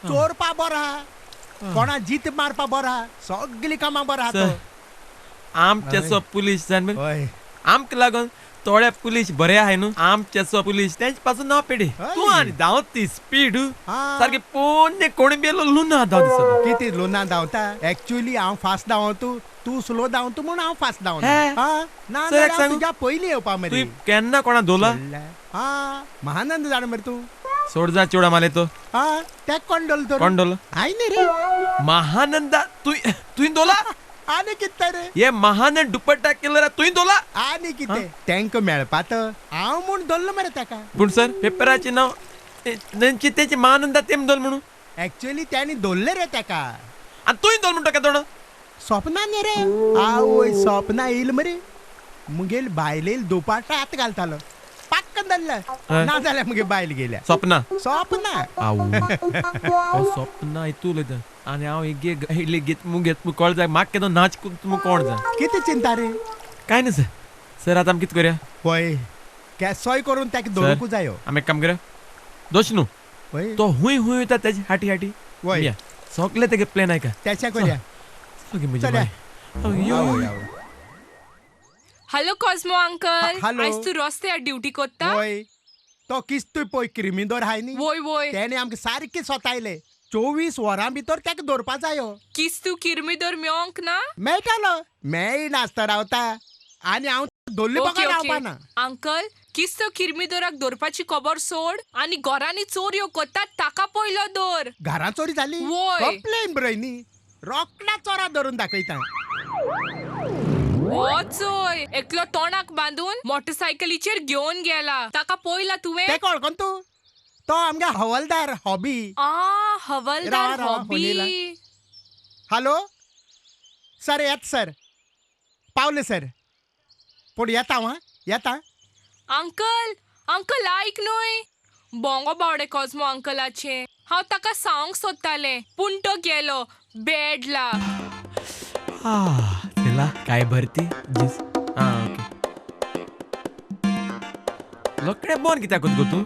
Speaker 8: चोरपा बरो आहा कोणा जीत मारपा बरो आहा सगळीं कामां बरो आहा
Speaker 6: सर
Speaker 8: तो
Speaker 6: आमचे पुलीस जाण मरे
Speaker 8: हय
Speaker 6: आमक लागून थोडे पुलीस बरे आहाय न्हू आमचे पुलीस तेंच पासून नाव पेडी
Speaker 8: हय.
Speaker 6: तू आनी धांवत ती स्पीड
Speaker 8: हा.
Speaker 6: सारखे पोन्ने कोणी बेलो लुना धांव दिसत
Speaker 8: किती लोना धांवता एक्चुअली हांव फास्ट धांवतू तू स्लो धांवतू म्हूण हांव फास्ट
Speaker 6: हे?
Speaker 8: धांवना हा ना
Speaker 6: सर, एक
Speaker 8: जाल्यार
Speaker 6: सांगू?
Speaker 8: तुज्या पयलीं येवपा मरे
Speaker 6: तू केन्ना कोणा दोला
Speaker 8: हा महानंद जाण मरे तू
Speaker 6: सोड जा चिवडा माले तो
Speaker 8: हा त्या कोण डोल तर
Speaker 6: कोण दोला
Speaker 8: हाय न्ही रे
Speaker 6: महानंदा तुई दोला
Speaker 8: आनी कितें रे
Speaker 6: ये महानंद दुपट्टा केलरा तुई दोला
Speaker 8: आनी कितें तेंका मेळपात हांव म्हूण धरलो मरे ताका
Speaker 6: पूण सर पेपराचे नाव तेंचे महानंदा तेम दोल म्हणून
Speaker 8: एक्चुअली त्यांनी धरले रे ताका
Speaker 6: आनी तुई दोल म्हणटा केदोड
Speaker 8: स्वप्ना न्ही रे आवय स्वप्ना येईल मरे मुगेल बायल येईल दुपाटा हात घालतालो पाक्कन धरलं ना जाल्यार मुगे बायल गेल्या
Speaker 6: स्वप्ना
Speaker 8: स्वप्ना
Speaker 6: आवू स्वप्ना इतू उलयता आनी हांव एक गीत मुगेत कळ जाय म्हाका केदो नाच तुमकां कोण जा
Speaker 8: कितें चिंता रे
Speaker 6: काय ना सर सर आतां आमी कितें करया
Speaker 8: पळय केसोय करून ताका दवरूंकू जायो
Speaker 6: आमी एक काम करया दोश न्हू
Speaker 8: पळय
Speaker 6: तो हुंय हुंय वयता तेजी हाटी हाटी
Speaker 8: वय
Speaker 6: या सगळे तेगे प्लॅन आयका
Speaker 8: त्याच्या करया
Speaker 6: सगळी म्हजी
Speaker 8: चल्या.
Speaker 6: बाय यो
Speaker 8: आवय आवय
Speaker 7: हॅलो कॉस्मो अंकल
Speaker 8: हॅलो.
Speaker 7: आयज तू रस्त्यार ड्युटी कोत्ता
Speaker 8: वय तो किस्तूय पळय क्रिमीदोर हाय न्ही
Speaker 7: वोय वोय
Speaker 8: तेणे आमकां सारके सोतायले 24 वरां भितर ताका दवरपा जायो
Speaker 7: किस तू किरमीदोर मेळोंक ना
Speaker 8: मेळटालो मेळ्ळी नासता रावता आनी हांव दोल्ली बघा रावपा ना
Speaker 7: अंकल किस तो किरमीदोराक दवरपाची खबर सोड आनी घरांनी चोर येव कोत्तात ताका पयलो दवर
Speaker 8: घरां चोरी जाली
Speaker 7: वोय.
Speaker 8: कंप्लेन बरय न्ही रोकडा चोरा धरून दाखयता
Speaker 7: हो चोय एकलो तोंडाक बांदून मोटरसायकलीचेर घेवन गेला ताका पयला तुवें
Speaker 8: ते कळकोन तूं तो आमगे हवालदार हॉबी
Speaker 7: हवालदार
Speaker 8: राव,
Speaker 7: हॉबी
Speaker 8: हॅलो सर येत सर पावले सर पूण येता हांव येता
Speaker 7: अंकल अंकल आयक न्हय बोंगो बावडे कॉस्मो अंकलाचे हांव ताका सांगूंक सोदतालें पूण तो गेलो बेडला
Speaker 6: चला काय भरती जीस ओके लोकडे बोन कित्याक गो तू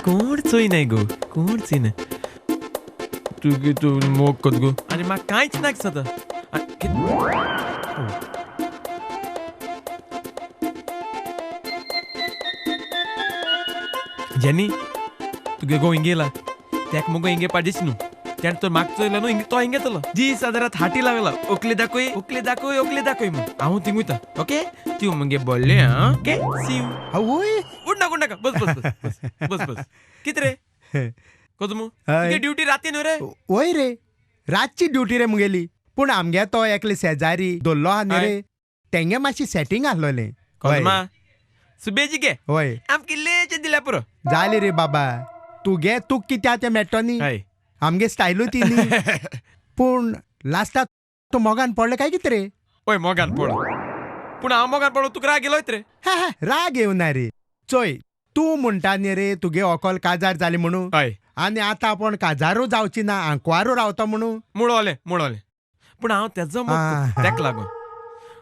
Speaker 6: कोण चोय नाही गो कोण चोय तू मोग कोत गो आनी म्हाका कांयच नाक सत जेनी तुगे गो हिंगेला त्याक मुगो हिंगे पाडीस न्हू त्यान तो मागचो येयलो न्हू तो हिंगे येतलो जी सादारात हाटी लागला ओकले दाखय ओकले दाखय ओकले दाखय म्हूण हांव थिंग वयता ओके तूं मुगे बोल्ले आं ओके सी यू
Speaker 8: आवय
Speaker 6: उड नाका बस बस बस बस बस बस कित रे कोजमू तुगे ड्युटी राती न्हू रे
Speaker 8: वय रे रातची ड्युटी रे मुगेली पूण आमगे तो एकले शेजारी दोल्लो आहा न्ही रे तेंगे मातशी सेटींग आसलोलें
Speaker 6: कोजमा सुबेजी गे
Speaker 8: वय
Speaker 6: आमके लेचे दिल्या पुरो
Speaker 8: जाली रे बाबा तुगे तूं कित्या तें मेट्टो न्ही
Speaker 6: हय
Speaker 8: आमगे स्टायलू ती न्ही पूण लास्टाक तूं मोगान पडलें काय कितें रे
Speaker 6: ओय मोगान पडो पूण हांव मोगान पडो तुका राग गेलो रे
Speaker 8: हा हा राग येवं ना रे चोय तूं म्हणटा न्ही रे तुगे अकोल काजार जाली म्हणून
Speaker 6: हय
Speaker 8: आनी आतां आपण काजारू जावची ना आंकवारू रावता म्हणून
Speaker 6: मुळोले पूण हांव तेजो मोग तेक लागून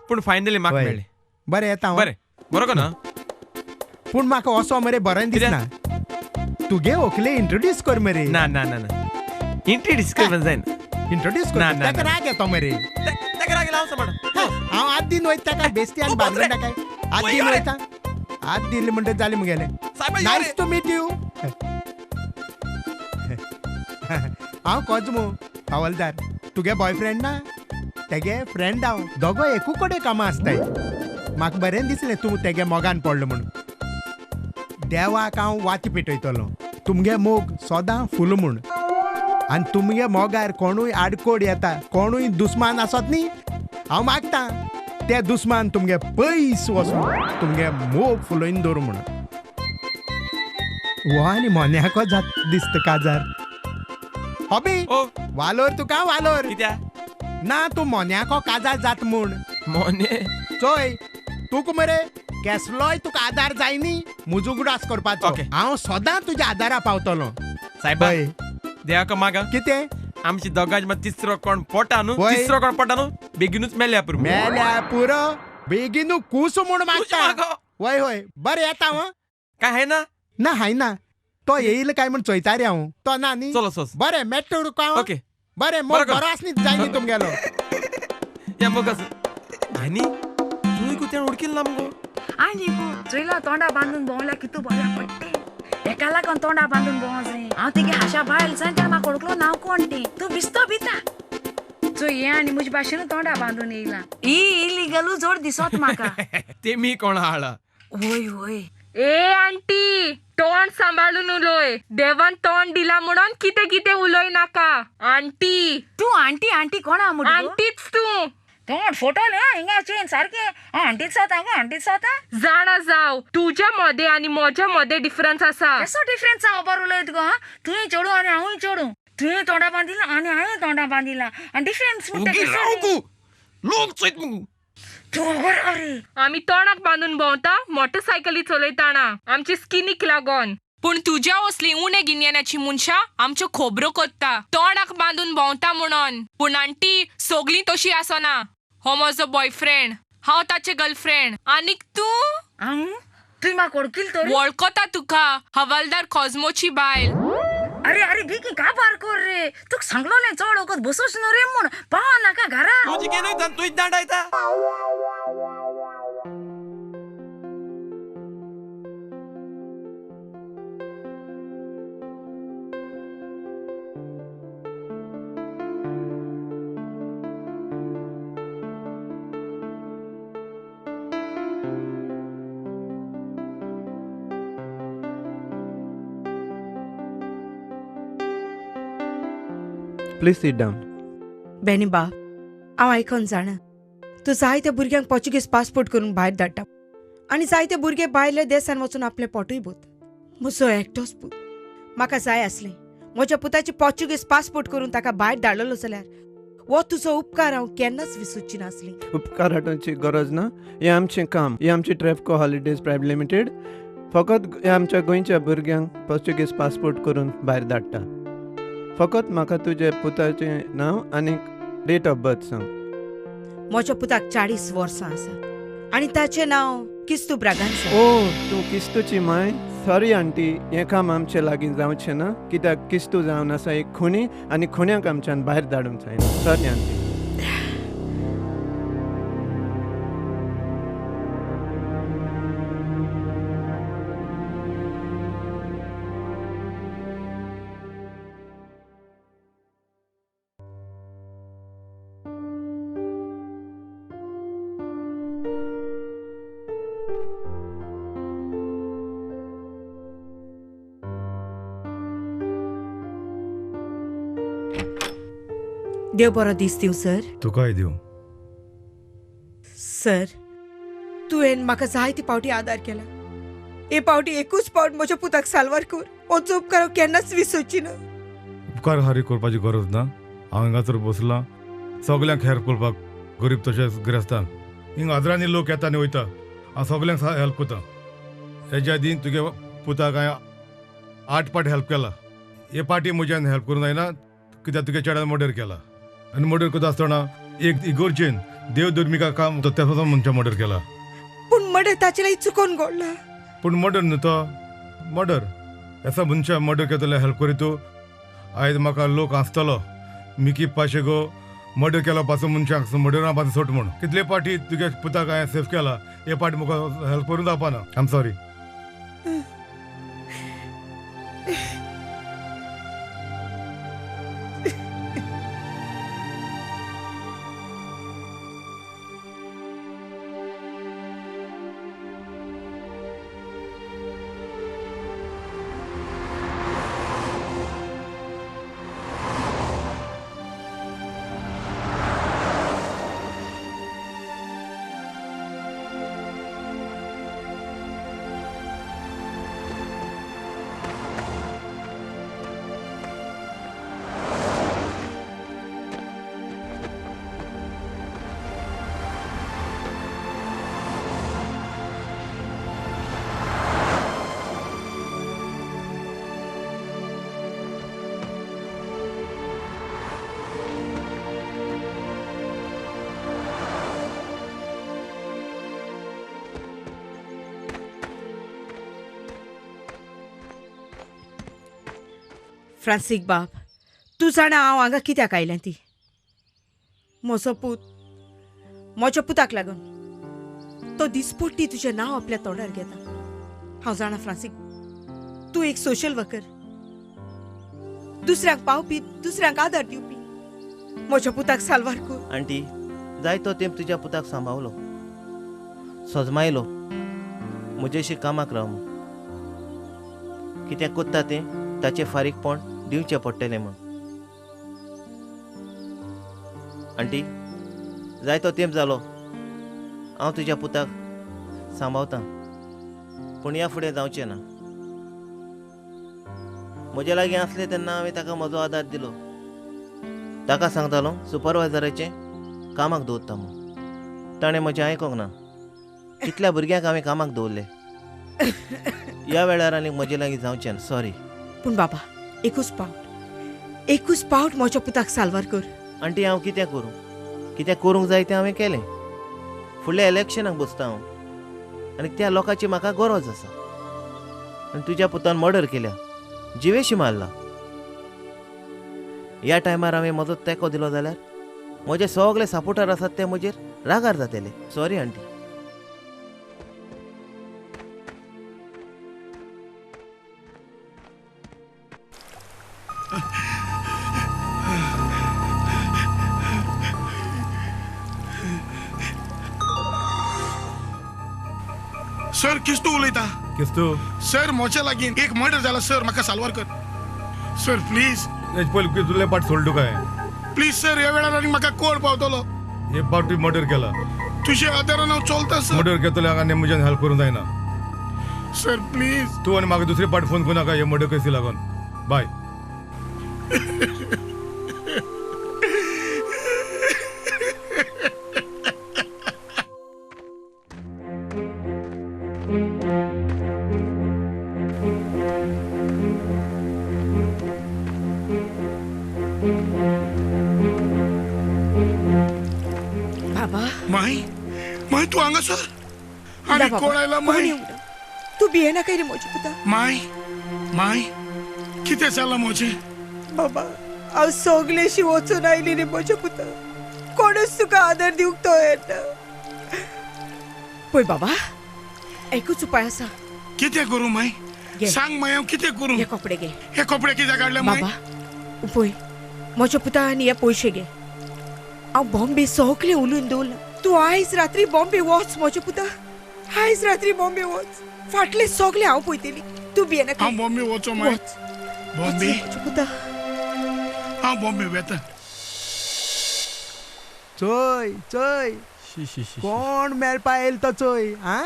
Speaker 6: पूण फायनली म्हाका
Speaker 8: वय.
Speaker 6: मेळ्ळें
Speaker 8: बरें येता हांव.
Speaker 6: बरें बरो ना
Speaker 8: पूण म्हाका असो मरे बरें दिसना तुगे ओकले इंट्रोड्यूस कर मरे
Speaker 6: ना ना ना ना इंट्रोड्यूस करपाक जायना
Speaker 8: इंट्रोड्यूस
Speaker 6: ना,
Speaker 8: कर
Speaker 6: ना,
Speaker 8: ताका
Speaker 6: ना.
Speaker 8: राग येतो मरे
Speaker 6: तेका राग हांव सांबाळटा
Speaker 8: हांव आत दिन वयता ताका बेस्त्यान बांदून ताकाय आत दिन वयता आत दिली म्हणटा जालें मुगेलें नायस टू मीट यू हांव कोजमू हवालदार तुगे बॉयफ्रेंड ना तेगे फ्रेंड हांव दोगो एकू कडेन कामां आसताय म्हाका बरें दिसलें तूं तेगे मोगान पडलो म्हणून देवाक हांव वाती पेटयतलो तुमगे मोग सोदां फूल म्हूण आनी तुमगे मोगार कोणूय आडकोड येता कोणूय दुस्मान आसत न्ही हांव मागतां ते दुस्मान तुमगे पयस वचून तुमगे मोग फुलोवन दवरूं म्हणून वो आनी मोन्याको जात दिसता काजार हॉबी
Speaker 6: ओ
Speaker 8: वालोर तुका वालोर
Speaker 6: कित्या
Speaker 8: ना तूं मोन्याको काजार जात म्हूण
Speaker 6: मोने
Speaker 8: चोय तुका मरे केसलोय तुका आदार जाय न्ही मुजुगडास करपाचो
Speaker 6: ओके.
Speaker 8: हांव सदां तुज्या आदारा पावतलो
Speaker 6: साहेबा
Speaker 8: पळय
Speaker 6: देवाक मागा
Speaker 8: कितें
Speaker 6: आमची दोगांची मग तिसरो कोण पोटा न्हू
Speaker 8: वय.
Speaker 6: तिसरो कोण पोटा न्हू बेगीनूच मेल्या पुरो
Speaker 8: मेल्या पुरो बेगीनू कुस म्हूण मागता
Speaker 6: मागो.
Speaker 8: वय वय बरें येता हांव
Speaker 6: काय आहे ना
Speaker 8: ना हाय ना तो येईल काय म्हण चोयता रे हांव तो ना न्ही
Speaker 6: चलो सोस
Speaker 8: बरें मेट्टो तुका हांव.
Speaker 6: ओके
Speaker 8: बरें
Speaker 6: बरं
Speaker 8: मग
Speaker 6: कर.
Speaker 8: बरो आस न्ही जाय न्ही तुमगेलो
Speaker 6: या मग आनी तुवें कुत्यान उडकील ना मगो
Speaker 7: आनी चोयला तोंडा बांदून भोंवल्या कितू बऱ्या पडटे एका लागून तोंडा बांदून भोंव जाय हांव तेगे हाशा बायल जाय त्या म्हाका ओळखलो नांव कोण तें तूं भिस्तो भिता चो हे आनी म्हजे भाशेन तोंडा बांदून येयला ही इलिगलू जोड दिसत म्हाका
Speaker 6: ते मी कोण हाळा
Speaker 7: होय होय
Speaker 2: ए आंटी तोंड सांभाळून उलोय देवान तोंड दिला म्हणून किते किते उलोय नाका आंटी
Speaker 7: तूं आंटी आंटी कोण आहा म्हणून
Speaker 2: आंटीच तू
Speaker 7: तोंड फोटोले हिंगा चेन सारखे आंटीच जाता ग आंटीच जाता
Speaker 2: जाणा जाव तुझ्या मध्ये आणि माझ्या मध्ये डिफरन्स असा
Speaker 7: कसो डिफरन्स आहा बरो उलयत गो तुवें चोडू आनी हांवूय चोडू तुवें तोंडा बांदिला आनी हांवें तोंडा बांदिला आनी डिफरन्स
Speaker 6: उगी रावकू लोक चोयत मगो
Speaker 7: तूं बरो रे
Speaker 2: आम्ही तोंडाक बांधून भोंवता मोटरसायकली चलयताना आमची स्किनीक लागोन पण तुझ्या असली उणे गिन्यानाची मनशां आमच्यो खोबरो कोत्ता तोंडाक बांधून भोंवता म्हणून पण आंटी सगळीं तशी आसना हो म्हजो बॉयफ्रेंड हांव ताचे गर्लफ्रेंड आनीक तूं
Speaker 7: हांव तुवें म्हाका ओळखील तर
Speaker 2: वळखता तुका हवालदार कॉस्मोची बायल
Speaker 7: अरे अरे बेगी का पार कर रे तुका सांगलोलें चड वगत बसूच न्हू रे म्हूण पावा नाका घरा
Speaker 6: तुझी केन्ना जाण तुझी दांडायता
Speaker 10: Please sit down.
Speaker 2: बेनी बाप हांव आयकोन जाणा तूं जायत्या भुरग्यांक पोर्चुगीज पासपोर्ट करून भायर धाडटा आनी जायते भुरगे भायल्या देशान वचून आपले पोटूय भोत म्हजो एकटोच पूत म्हाका जाय आसलें म्हज्या पुताची पोर्चुगीज पासपोर्ट करून ताका भायर धाडलो जाल्यार वो तुजो उपकार हांव केन्नाच विसरची नासली
Speaker 10: उपकार हाडोवची गरज ना हें आमचें काम ही आमची ट्रेफको हॉलिडेज प्रायवेट लिमिटेड फकत हे आमच्या गोंयच्या भुरग्यांक पोर्चुगीज पासपोर्ट करून भायर धाडटा फकत म्हाका तुजे पुताचें नांव आनी डेट ऑफ बर्थ सांग
Speaker 2: म्हज्या पुताक 40 वर्सां आसा आनी ताचें नांव किस्तू ब्रागांसा
Speaker 10: ओ तूं किस्तूची माय सॉरी आंटी हें काम आमचे लागीं जावचें ना कित्याक किस्तू जावन आसा एक खुनी आनी खुन्याक आमच्यान भायर धाडूंक जायना सॉरी आंटी
Speaker 2: देव बरो दीस दिवं सर
Speaker 3: तुकाय दिव
Speaker 2: सर तुवें म्हाका जायती पावटी आदार केला हे पावटी एकूच पावट म्हज्या पुताक साल्वार कर होचो उपकार हांव केन्नाच विसरची ना
Speaker 3: उपकार हारी करपाची गरज ना हांव हिंगासर बसलां सगल्यांक हेल्प करपाक गरीब तशेंच गिरेस्तांक हिंगा हजारांनी लोक येता आनी वयता हांव सगल्यांक हेल्प करता हेज्या आदीं तुगे पुताक हांवें 8 पाट हेल्प केला हे पाटी म्हज्यान हेल्प करूं जायना कित्याक तुगे चेड्यान मर्डर केला आनी मर्डर करता आसतना एक इगोर्जेन देव धर्मिका काम तो त्या मनशा मर्डर केला
Speaker 2: पूण मडे ताचे लागीं चुकोवन घडला
Speaker 3: पूण मर्डर न्हू तो मर्डर एसा मनशा मर्डर केलो जाल्यार हेल्प करी तूं आयज म्हाका लोक आसतलो मिकी पाशे गो मर्डर केलो पासून मनशाक मर्डरा पासून सोट म्हूण कितले पाटी तुगे पुताक हांवें सेफ केला हे पाटी म्हाका हेल्प करूं जावपाना आय एम सॉरी
Speaker 2: फ्रांसीक बाब तूं जाणा हांव हांगा कित्याक आयलें ती म्हजो म्हज्या पुताक लागून तो दिसपट्टी तुजें नांव आपल्या तोंडार घेता हांव जाणा फ्रांसीक तूं एक सोशल वर्कर दुसऱ्यांक पावपी दुसऱ्यांक आदार दिवपी म्हज्या पुताक साल्वार कर
Speaker 4: आंटी जायतो तेंप तुज्या पुताक सांबाळलो सोजमायलो म्हजेशी कामाक राव म्हूण कित्याक कोत्ता तें ताचें फारीकपण दिवचें पडटलें म्हूण आंटी जायतो तेंप जालो हांव तुज्या पुताक सांबाळतां पूण ह्या फुडें जावचें ना म्हजे लागीं आसलें तेन्ना हांवें ताका म्हजो आदार दिलो ताका सांगतालो सुपरवायझराचें कामाक दवरता म्हूण ताणें म्हजें आयकोंक ना कितल्या भुरग्यांक हांवें कामाक दवरलें ह्या वेळार आनीक म्हजे लागीं जावचें ना सॉरी
Speaker 2: पूण बाबा एकूच पावट म्हज्या पुताक साल्वार कर
Speaker 4: आंटी हांव कितें करूं कितें करूंक जाय तें हांवें केलें फुडल्या इलेक्शनाक बसता हांव आनी त्या लोकांची म्हाका गरज आसा आनी तुज्या पुतान मर्डर केल्या जिवेशी मारला ह्या टायमार हांवें म्हजो तेंको दिलो जाल्यार म्हजे सगळे सपोर्टर आसात ते म्हजेर रागार जातले सॉरी आंटी
Speaker 3: सर किस्तू उलयता
Speaker 11: किस्तू
Speaker 3: सर म्हज्या लागीं एक मर्डर जाला सर म्हाका साल्वार कर सर प्लीज
Speaker 11: पहिले किस्तूले पाट सोडलो काय
Speaker 3: प्लीज सर ह्या वेळार आनीक म्हाका कोण पावतलो
Speaker 11: हे पावटी मर्डर केला
Speaker 3: तुझे आदारान हांव चलता सर
Speaker 11: मर्डर केतले हांगा नेमच्यान हेल्प करूंक जायना
Speaker 3: सर प्लीज
Speaker 11: तू आनी म्हाका दुसरी पाट फोन करू नाका हे मर्डर केसी लागून बाय
Speaker 2: बाबा
Speaker 3: माय तू हांगासर आनी कोण आयला माय
Speaker 2: तूं भियेना काय रे म्हज्या पुता
Speaker 3: माय कितें जालां म्हजें
Speaker 2: बाबा हांव सगळेशी वचून आयली रे म्हज्या पुता कोणूच तुका आदर दिवंक तो येना पळय बाबा एकूच उपाय आसा
Speaker 3: कितें करूं माय
Speaker 2: घे.
Speaker 3: सांग माय हांव कितें करूं
Speaker 2: हे कपडे घे
Speaker 3: हे कपडे कित्याक काडले माय
Speaker 2: बाबा पळय म्हज्या पुता आनी हे पयशे घे हांव बॉम्बे सगळें उलोवन दवरला तूं आयज रात्री बॉम्बे वच म्हज्या पुता आयज रात्री बॉम्बे वच फाटले सगळे हांव पळयतली तूं भियेना
Speaker 3: हांव बॉम्बे वचो माय बॉम्बे
Speaker 2: म्हज्या पुता
Speaker 3: हांव बॉम्बे वेता
Speaker 8: चोय कोण मेळपा येल तो चोय हा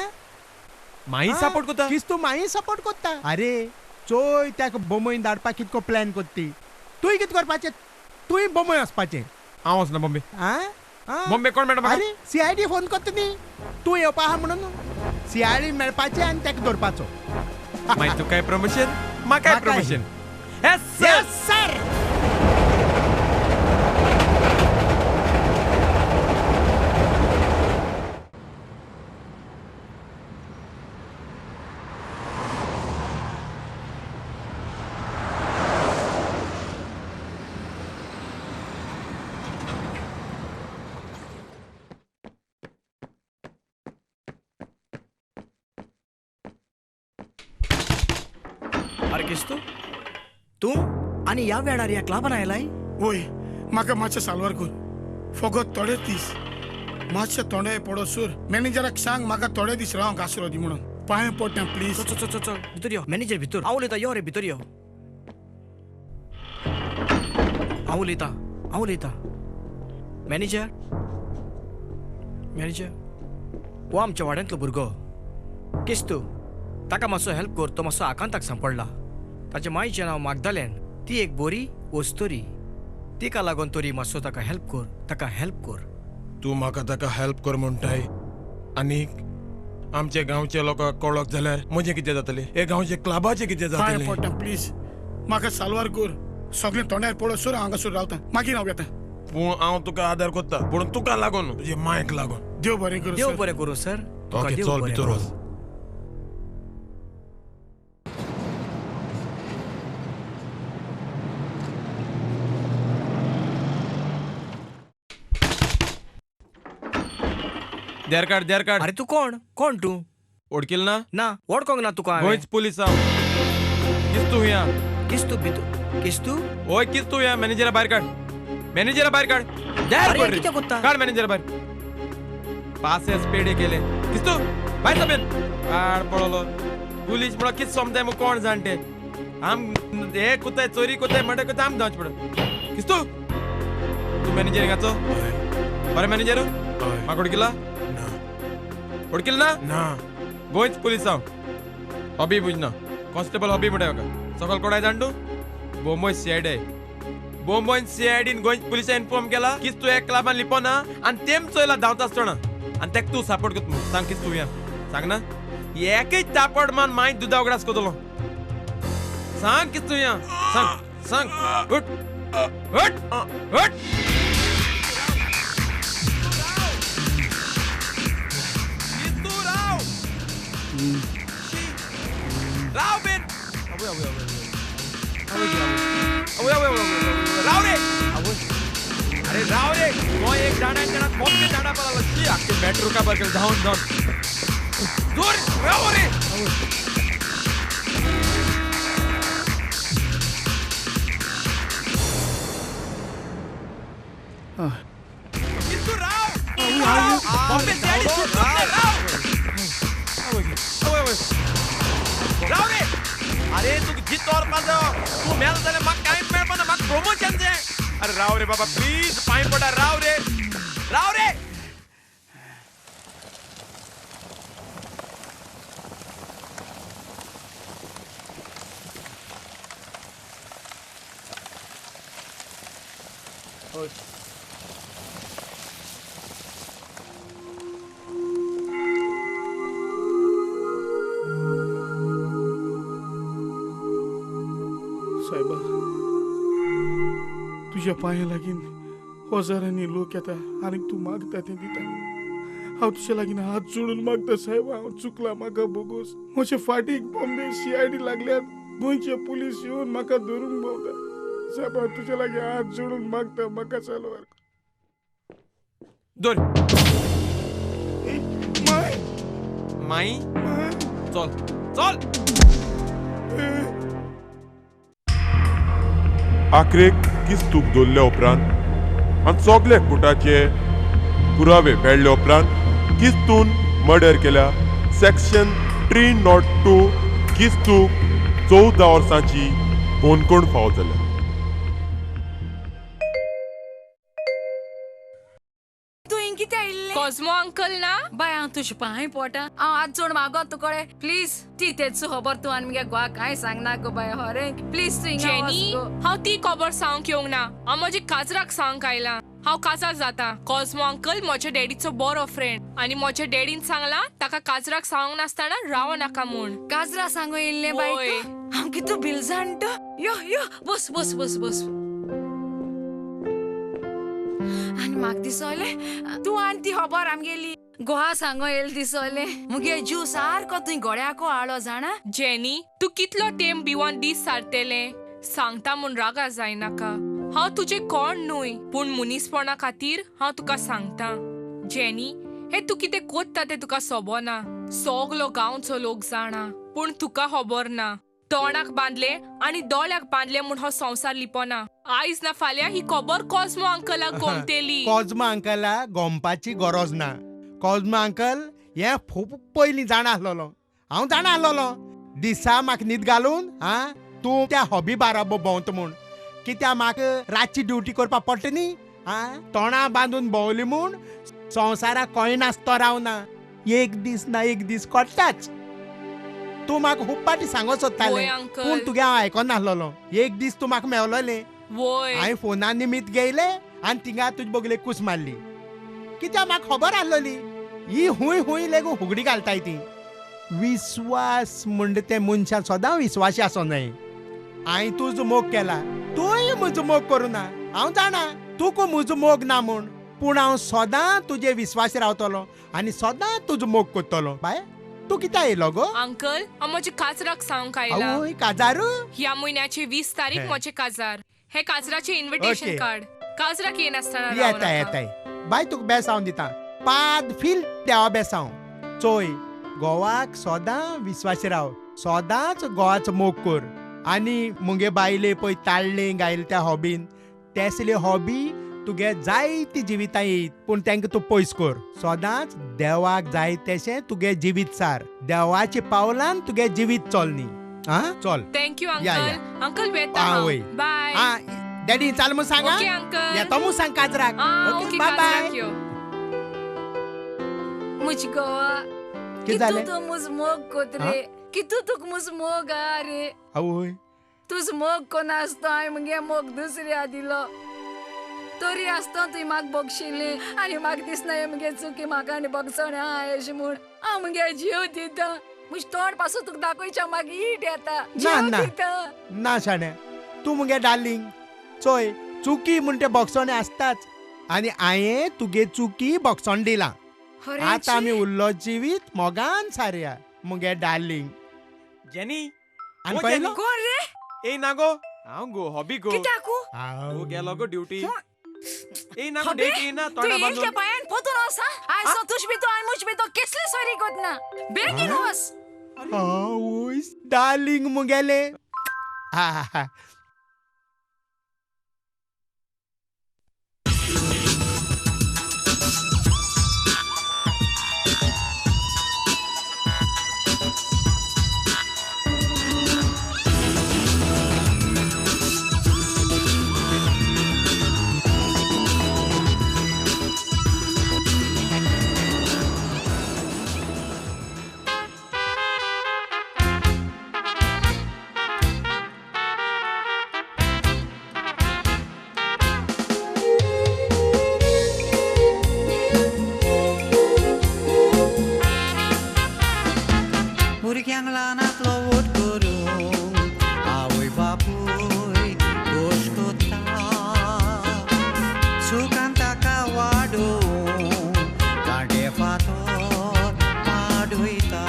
Speaker 6: माई सपोर्ट कोता
Speaker 8: किस्तू माई सपोर्ट कोत्ता अरे चोय त्याक बोंबईन धाडपाक कितको प्लॅन कोत्ती तुय कित करपाचें तुय बोंबय वचपाचें
Speaker 6: हांव वचना बॉम्बे
Speaker 8: हा
Speaker 6: बॉम्बे कोण मेळटा म्हाका
Speaker 8: अरे सीआयडी फोन कोत्ता न्ही तूं येवपा आहा म्हणून सीआयडी मेळपाचें आनी तेका दवरपाचो
Speaker 6: माई तू काय प्रमोशन म्हाका
Speaker 8: म्हाका
Speaker 6: प्रमोशन येस
Speaker 8: सर
Speaker 12: अरे किस्तू तू आणि या वेळार या क्लाबान आयलाय
Speaker 3: वय म्हाका मातशें साल्वार कर फकत थोडे दीस मातशें थोडे पडोसूर मॅनेजराक सांग म्हाका थोडे दीस रावंक आसरो दी म्हणून पांय पडटा प्लीज
Speaker 12: चल भितर यो मॅनेजर भितर हांव उलयता यो रे भितर यो हांव उलयता मॅनेजर हो आमच्या वाड्यांतलो भुरगो किस्तू ताका मातसो हेल्प कर तो मातसो आकांताक सांपडला ताच्या मायचें नांव मागदालेन ती एक बरी वस्तोरी तिका लागून तरी मातसो ताका हेल्प कर
Speaker 3: तू म्हाका ताका हेल्प कर म्हणटाय आनीक आमच्या गांवच्या लोकांक कळक जाल्यार म्हजें कितें जातलें हे गांवच्या क्लबाचें कितें जातलें पडटा प्लीज म्हाका साल्वार कर सगळें तोंड्यार पडोसूर हांगासूर रावता मागीर हांव येता पूण हांव तुका आदार करता पूण तुका लागून तुजे मायक लागून देव बरें करूं
Speaker 12: सर
Speaker 3: ओके चल भितर वच
Speaker 6: देर काढ
Speaker 12: अरे तू कोण तू
Speaker 6: ओळखील ना
Speaker 12: ना वळखोंक ना तुका हांवें.
Speaker 6: गोंयच पुलीस हांव किस्तू हुया
Speaker 12: किस्तू
Speaker 6: ओय किस्तू हुया मॅनेजरा भायर काढ
Speaker 12: अरे कितें कोत्ता
Speaker 6: काढ मॅनेजरा भायर पासेस पेडे केले किस्तू भायर सपेन काड पळलो पुलीस म्हणून कित सोमताय मग कोण जाणटे आम हे कुताय चोरी कुताय म्हणटा कुताय आम जावच पडत किस्तू तू मॅनेजर गाचो बरें मॅनेजर म्हाका ओळखील ना गोंयच पुलीस हांव हॉबी बुजना कॉन्स्टेबल हॉबी म्हणटा म्हाका सकल कोणाय जाण तूं बोंबय सीआयडीन गोंय पुलिसांनी इन्फॉर्म केला की तू एक क्लाबान लिपोना आनी तेम चोयला धांवता आसतना आनी तेका तू सपोर्ट करता सांग किस तू या सांग ना एकच तापड मान माय दुधा उगडास कोतलो सांग किस तू या सांग उठ राव बेन राव रे अरे राव रे गोय एक जाणा कोणते जाणा पडला की आखे मेट्रो का बरकल धावून दूर राव रे कितू राव बॉम्बे सैडी शूट राव राव रे अरे तू जित और पाजो तू मेल जाले माक काय मेळपना माक प्रमोशन दे अरे राव रे बाबा प्लीज पाय पडा राव रे
Speaker 3: साहेबा तुझ्या पाया लागीन हजारांनी लोक येता आणि तू मागता ते दिता हांव तुझ्या लागीन हात जोडून मागता साहेब हांव चुकला म्हाका बोगूस म्हजे फाटीक बॉम्बे सीआयडी लागल्यात गोंयचे पुलीस येवन म्हाका धरून भोंवता साहेब हांव तुझ्या लागीं हात जोडून मागता म्हाका चालवार
Speaker 6: दोर
Speaker 3: माय
Speaker 6: माई चल
Speaker 13: आखरेक किस्तूक दवरले उपरांत आनी सगळे कोर्टाचे पुरावे मेळ्ळे उपरांत किस्तून मर्डर केल्या सेक्शन 302 किस्तूक 14 वर्सांची कोणकोण फावो जाल्या
Speaker 7: कॉस्मो अंकल ना बाय हांव तुजे पांय पोटा हांव हात जोड मागोत तुकडे प्लीज ती तेच खबर तू आनी मगे गोवा कांय सांगना गो बाय हरे प्लीज तू
Speaker 14: जेनी हांव ती खबर सांगूंक येवंक ना हांव म्हज्या काजराक सांगूंक आयलां हांव काजार जाता कॉस्मो अंकल म्हज्या डॅडीचो बरो फ्रेंड आनी म्हज्या डॅडीन सांगला ताका काजराक सांगूंक नासतना रावो नाका म्हूण
Speaker 7: काजरा सांगू येयल्ले बाय हांव कितू बिल जाणट यो बस आनी म्हाका दिसोले तूं आनी ती खबर आमगेली गोवा सांगो येल दिसोले मुगे जीव सारको तुवें गोड्याको आळो जाणा
Speaker 14: जेनी तू कितलो टेम भिवून दीस सारतेले सांगता म्हूण रागा जायनाका हांव तुजें कोण न्हय पूण मनीसपणा खातीर हांव तुका सांगता जेनी हे तू कितें कोत्ता तें तुका सोबना सगलो गांवचो लोक जाणा पूण तुका खबर ना तोंडाक बांदले आनी दोळ्याक बांदले म्हूण हो संवसार लिपोना आयज ना फाल्यां ही खबर कॉस्मो अंकलाक गोमतेली
Speaker 8: कॉस्मो अंकलाक गोमपाची गरज ना कॉस्मो अंकल हे खूब पयलीं जाणा आसलोलो हांव जाणा आसलोलो दिसा म्हाका न्हीद घालून तूं त्या हॉबी बाराबो भोंवता म्हूण कित्याक म्हाका रातची ड्युटी करपा पडटा न्ही तोंडा बांदून भोंवली म्हूण संवसाराक खंय नासतो रावना एक दीस ना एक दीस कोट्टाच तू म्हाका खूब पाटी सांगो सोदताले पूण तुगे हांव आयकोन नासलोलो एक दीस तूं म्हाका मेवलोलें हांवें फोनार निमित गेले आनी थिंगा तुजे बोगले कुस मारली कित्याक म्हाका खबर आसलोली ही हुंय लेगून फुगडी घालताय ती विस्वास म्हणटा ते मनशान सदां विस्वासी आसो न्हय हांवें तुजो मोग केला तूंय म्हजो मोग करूना हांव जाणा तुका म्हजो मोग ना म्हूण पूण हांव सदां तुजे विस्वास रावतलो आनी सदां तुजो मोग करतलो बाय तू कित्या येयलो गो
Speaker 14: अंकल हांव म्हज्या काजराक सांगूंक आयला
Speaker 8: आवय काजार
Speaker 14: ह्या म्हयन्याचे 20 तारीख म्हजे काजार हे काजराचे इन्विटेशन कार्ड काजराक येनासतना
Speaker 8: येताय बाय तुका बेस हांव दिता पाद फील देवा बेसांव चोय गोवाक सोदां विश्वासराव सोदांच गोवाचो मोग कोर आनी मुगे बायले पळय ताळ्ळे गायले त्या हॉबीन तेसले हॉबी तुगे जायती जिवितां येयत पूण तांकां तूं पयस कोर सोदांच देवाक जाय तशें तुगे जिवीत सार देवाच्या पावलान तुगे जिवीत चोलनी आं चल
Speaker 14: थँक्यू
Speaker 8: या,
Speaker 14: अंकल अंकल वेता
Speaker 8: आ, वय.
Speaker 14: बाय
Speaker 8: डॅडी चाल म्हूण सांगा
Speaker 14: ओके अंकल
Speaker 8: येतो म्हूण सांग काजराक
Speaker 14: ओके
Speaker 8: बाय बाय
Speaker 14: काजराक यो
Speaker 7: मुझ गोवा
Speaker 8: कितें जालें?
Speaker 7: तू मुझ मोग कोत रे कितू तुक मुझ मोग आ रे
Speaker 8: आवय
Speaker 7: तुझ मोग कोण आसतो हांवें मुगे मोग दुसऱ्या दिलो तोरी आसतो तुवें म्हाका बगशिल्ली आनी म्हाका दिसना हे मुगे चुकी म्हाका आनी बगसोण्या अशें म्हूण हांव मुगे जीव दिता म्हज तोंड पासून तुका दाखोवच्या म्हाका हीट येता
Speaker 8: ना
Speaker 7: जीव
Speaker 8: ना
Speaker 7: दिता
Speaker 8: ना शाण्या तूं मुगे डार्लिंग चोय चुकी म्हूण ते बॉक्सोने आसताच आनी हांवें तुगे चुकी बॉक्सोन दिला आतां आमी उरलो जिवीत मोगान सारया मुगे डार्लिंग
Speaker 6: जेनी
Speaker 8: आनी पळयलो
Speaker 7: कोण रे
Speaker 6: ए नागो हांव गो हॉबी गो
Speaker 7: कित्याकू
Speaker 6: गो गेलो गो ड्युटी ए नागो
Speaker 7: हबे,
Speaker 6: डेट येना
Speaker 7: तू
Speaker 6: तोंडा
Speaker 7: येयल्या
Speaker 6: बांदून
Speaker 7: पांयान पोतून वस आयज तो तुज भितो आनी मुज भितो कसली सोयरी कोतना बेगीन वस
Speaker 8: आवय डार्लिंग मुगेले हा हा हा
Speaker 1: भुरग्यांक ल्हानांतलो वोट करूंक आवय बापूय दोश कोत्ता सुखान ताका वाडोवंक कांटे फातर पाडयता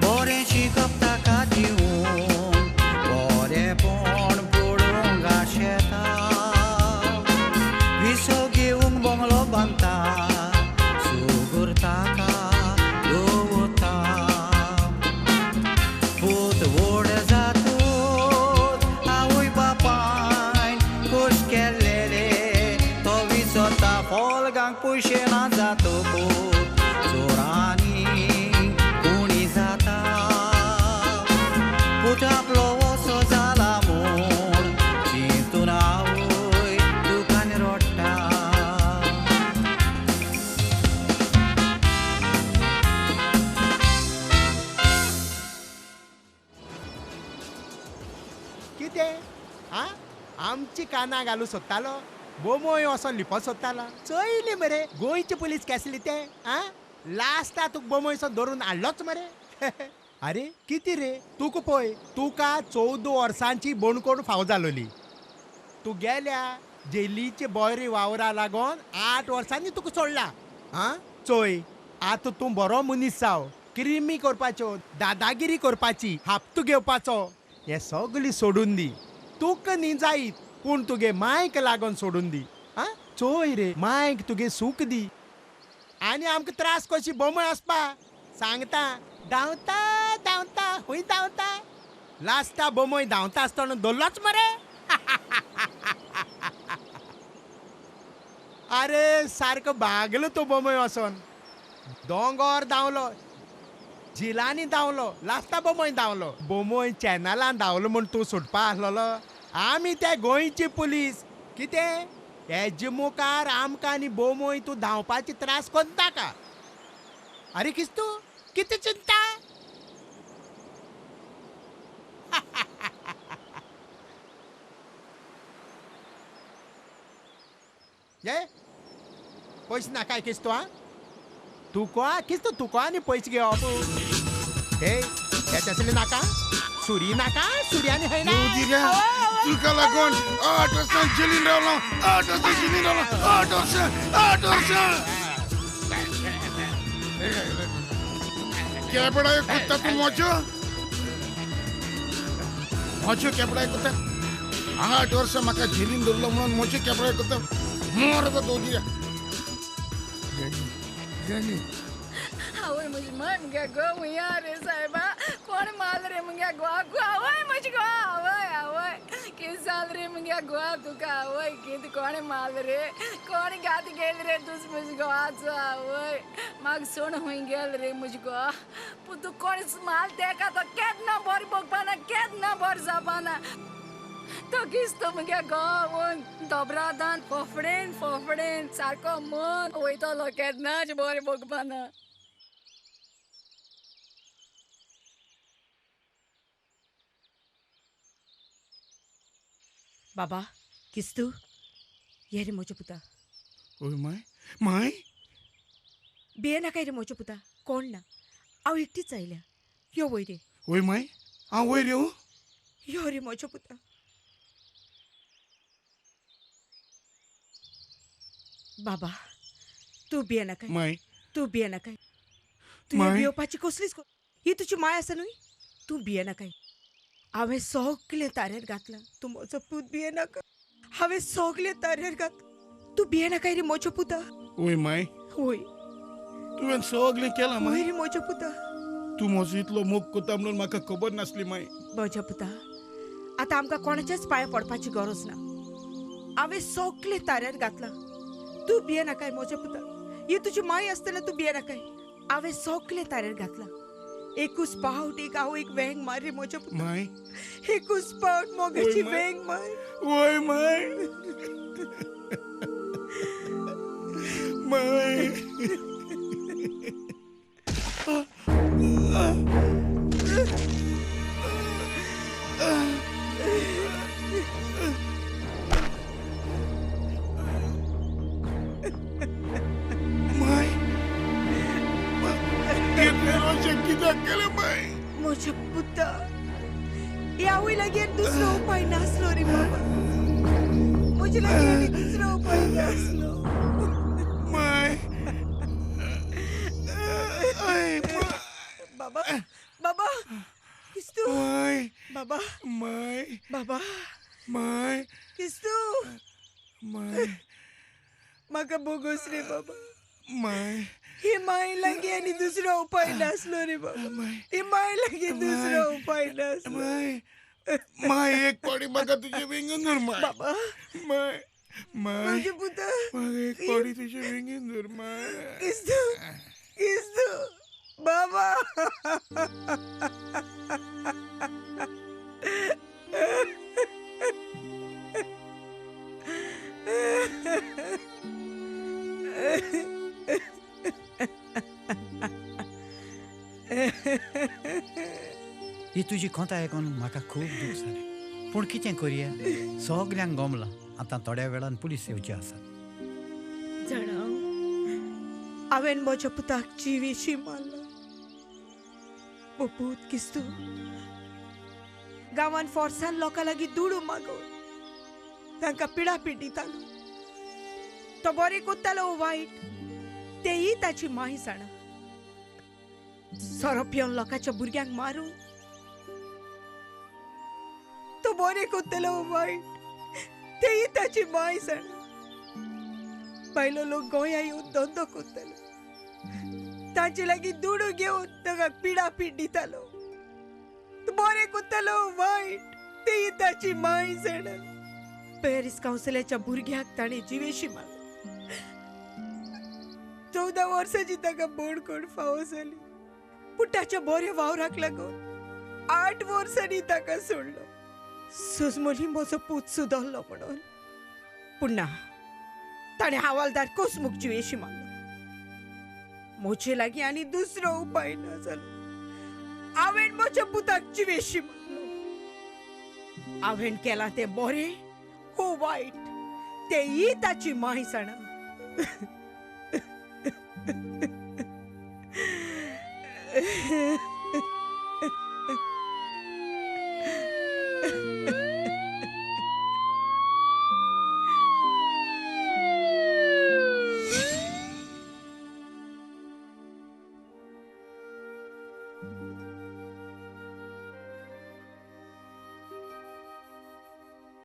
Speaker 1: बरें शिकप ताका दिवंक बरेंपण पडोवंक आशेता विसो घेवंक बंगलो बांदता सुगूर ताका पयशे ना जातो चोरांनी कोणी जाता पूत आपलो वसो जाला म्हूण चिंतून आवय दुकान रोडटा
Speaker 8: कितें आ आमची कानां घालूं सोदतालो बोमोय असो लिपो सोदतालो चयली मरे गोंयची पुलीस केसली ते आ लास्टा तुका बोमोयसो धरून हाडलोच मरे अरे कितें रे तुका पळय तुका 14 वर्सांची बोणकोण फाव जालोली तू गेल्या जेलीचे बॉयरी वावरा लागोन 8 वर्सांनी तुका सोडला आ चोय आतां तूं बरो मनीस जाव क्रिमी करपाच्यो दादागिरी करपाची हापतो घेवपाचो हे सगळी सोडून दी तुका न्ही जायत पूण तुगे मायक लागोन सोडून दी आ चोय रे मायक तुगे सूख दी आनी आमकां त्रास कशी बोमय आसपा सांगता धांवता धांवता हूंय धांवता लास्टा बोमय धांवता आसतना दवरलोच मरे अरे सारको भागलो तो बोमय वचोन दोंगर धांवलो झिलांनी धांवलो लास्टा बोमय धांवलो बोमय चॅनलान धांवलो म्हूण तूं सुटपा आसलोलो आमी ते गोंयची पुलीस कितें हेजे मुखार आमकां आनी बोमोय तूं धांवपाची त्रास कोन्ता का अरे किस्तू कितें चिंता ये पयशे नाका किस्तू आ तुका किस्तू तुका आनी पयशे घेवप हे त्याच्यासले नाका सुरी नाका सुर्यानी हय ना
Speaker 3: तुका लागून 8 वर्सां जेलीन रावलो 8 वर्सां जेलीन रावलो 8 वर्सां केपडाय कुत्ता तू मोचो केपडाय कुत्ता 8 वर्सां म्हाका जेलीन दवरलो म्हणून मोचो केपडाय कुत्ता मोर तो दिया
Speaker 7: आवय म्हजी माय मुगे गो हुया रे साहेबा कोण माल रे मुगे गोवा गो आवय म्हजी गो आवय आवय किस जाल रे मुगे गोवा तुका आवय कित कोण माल रे कोण गात गेल रे तुस म्हजी गोवाचो आवय माग सोण हुई गेल रे म्हजी गो पुतू कोण माल तेका तो केदना बोर बोगपाना केदना बोर जापाना तो किस्तो मुगे गोवन दोबरादान फोफडेन सारको मन वयतलो केदनाच बोर बोगपाना बाबा किस्तू ये रे मोचो पुता
Speaker 3: ओय माय माय
Speaker 2: बिये ना काय रे मोचो पुता कोण ना हांव एकटीच आयल्या यो वय रे
Speaker 3: ओय माय हांव वयर येवं
Speaker 2: यो रे मोचो पुता बाबा तू बिये ना काय
Speaker 3: माय
Speaker 2: तू बिये ना काय तू
Speaker 3: माय.
Speaker 2: भिवपाची कसलीच ही तुझी माय आसा न्हय तू बिये ना काय हांवें सगलें तारेर घातलां तूं म्हजो पूत बिये नाका हांवें सगलें तारेर घात तूं बिये नाका रे म्हजो पुता
Speaker 3: ओय माय
Speaker 2: होय
Speaker 3: तुवें सगलें केलां
Speaker 2: होय
Speaker 3: माय
Speaker 2: रे म्हजो पुता
Speaker 3: तूं म्हजो इतलो मोग कोता म्हणून म्हाका खबर नासली माय
Speaker 2: म्हज्या पुता आतां आमकां कोणाच्याच पांयां पडपाची गरज ना हांवें सगलें तारेर घातलां तूं बिये नाकाय म्हज्या पुता ही तुजी माय आसतना तूं बिये नाकाय हांवें सगलें तारेर घातलां एकूच पावट एक हांव एक वेंग मार रे म्हज्या पुता
Speaker 3: माय
Speaker 2: एकूच पावट मोगाची
Speaker 3: ओय माय.
Speaker 2: वेंग मार
Speaker 3: ओय माय माय माय कित्याक केलें माय
Speaker 2: म्हज्या पुता ह्या वय लागीं दुसरो उपाय नासलो रे बाबा म्हजे लागीं आनी दुसरो उपाय नासलो
Speaker 3: माय
Speaker 2: बाबा बाबा किस्तू
Speaker 3: माय
Speaker 2: बाबा
Speaker 3: माय
Speaker 2: बाबा
Speaker 3: माय
Speaker 2: किस्तू
Speaker 3: माय
Speaker 2: म्हाका बोगस रे बाबा
Speaker 3: माय
Speaker 2: ही माय लागीं आनी दुसरो उपाय नासलो रे बाबा ही माय लागीं दुसरो उपाय नासलो
Speaker 3: माय माय एक पावटी म्हाका तुजे विंगून धर माय
Speaker 2: बाबा
Speaker 3: माय माय
Speaker 2: म्हजे पुता
Speaker 3: म्हाका एक पावटी तुजे विंगून धर माय
Speaker 2: किस्तू किस्तू बाबा
Speaker 1: ही तुजी खोंता आयकून म्हाका खूब दूख जालें पूण कितें करया सगल्यांक गमलां आतां थोड्या वेळान पुलीस येवची आसा
Speaker 2: जाणा हांवें म्हज्या पुताक जिवेशी मारलो ओ पूत किस्तू गांवांत फोर्सान लोकां लागीं दुडू मागोवन तांकां पिडापीड दितालो तो बरें कोत्तालो वायट तेही ताची माय जाणा सोरो पिवन लोकांच्या भुरग्यांक मारून तो बरें कोत्तालो वायट तेही ताची माय जाणा भायलो लोक गोंया येवन धंदो कोत्तालो तांचे लागीं दुडू घेवन ताका पिडापीड दितालो तो बरें कोत्तालो वायट तेही ताची माय जाणा पॅरिस कावन्सिलाच्या भुरग्याक ताणें जिवेशी मारलो 14 वर्सांची ताका बोडखोड फावो जाली पूण ताच्या बऱ्या वावराक लागून 8 वर्सांनी ताका सोडलो सुजमोली म्हजो पूत सुदरलो म्हणून पूण ना ताणें हवालदार कोसमूक जिवेशी मारलो म्हजे लागीं आनी दुसरो उपाय ना जालो हांवें म्हज्या पुताक जिवेशी मारलो हांवें केलां तें बरें हो वायट तेही ताची माय जाणा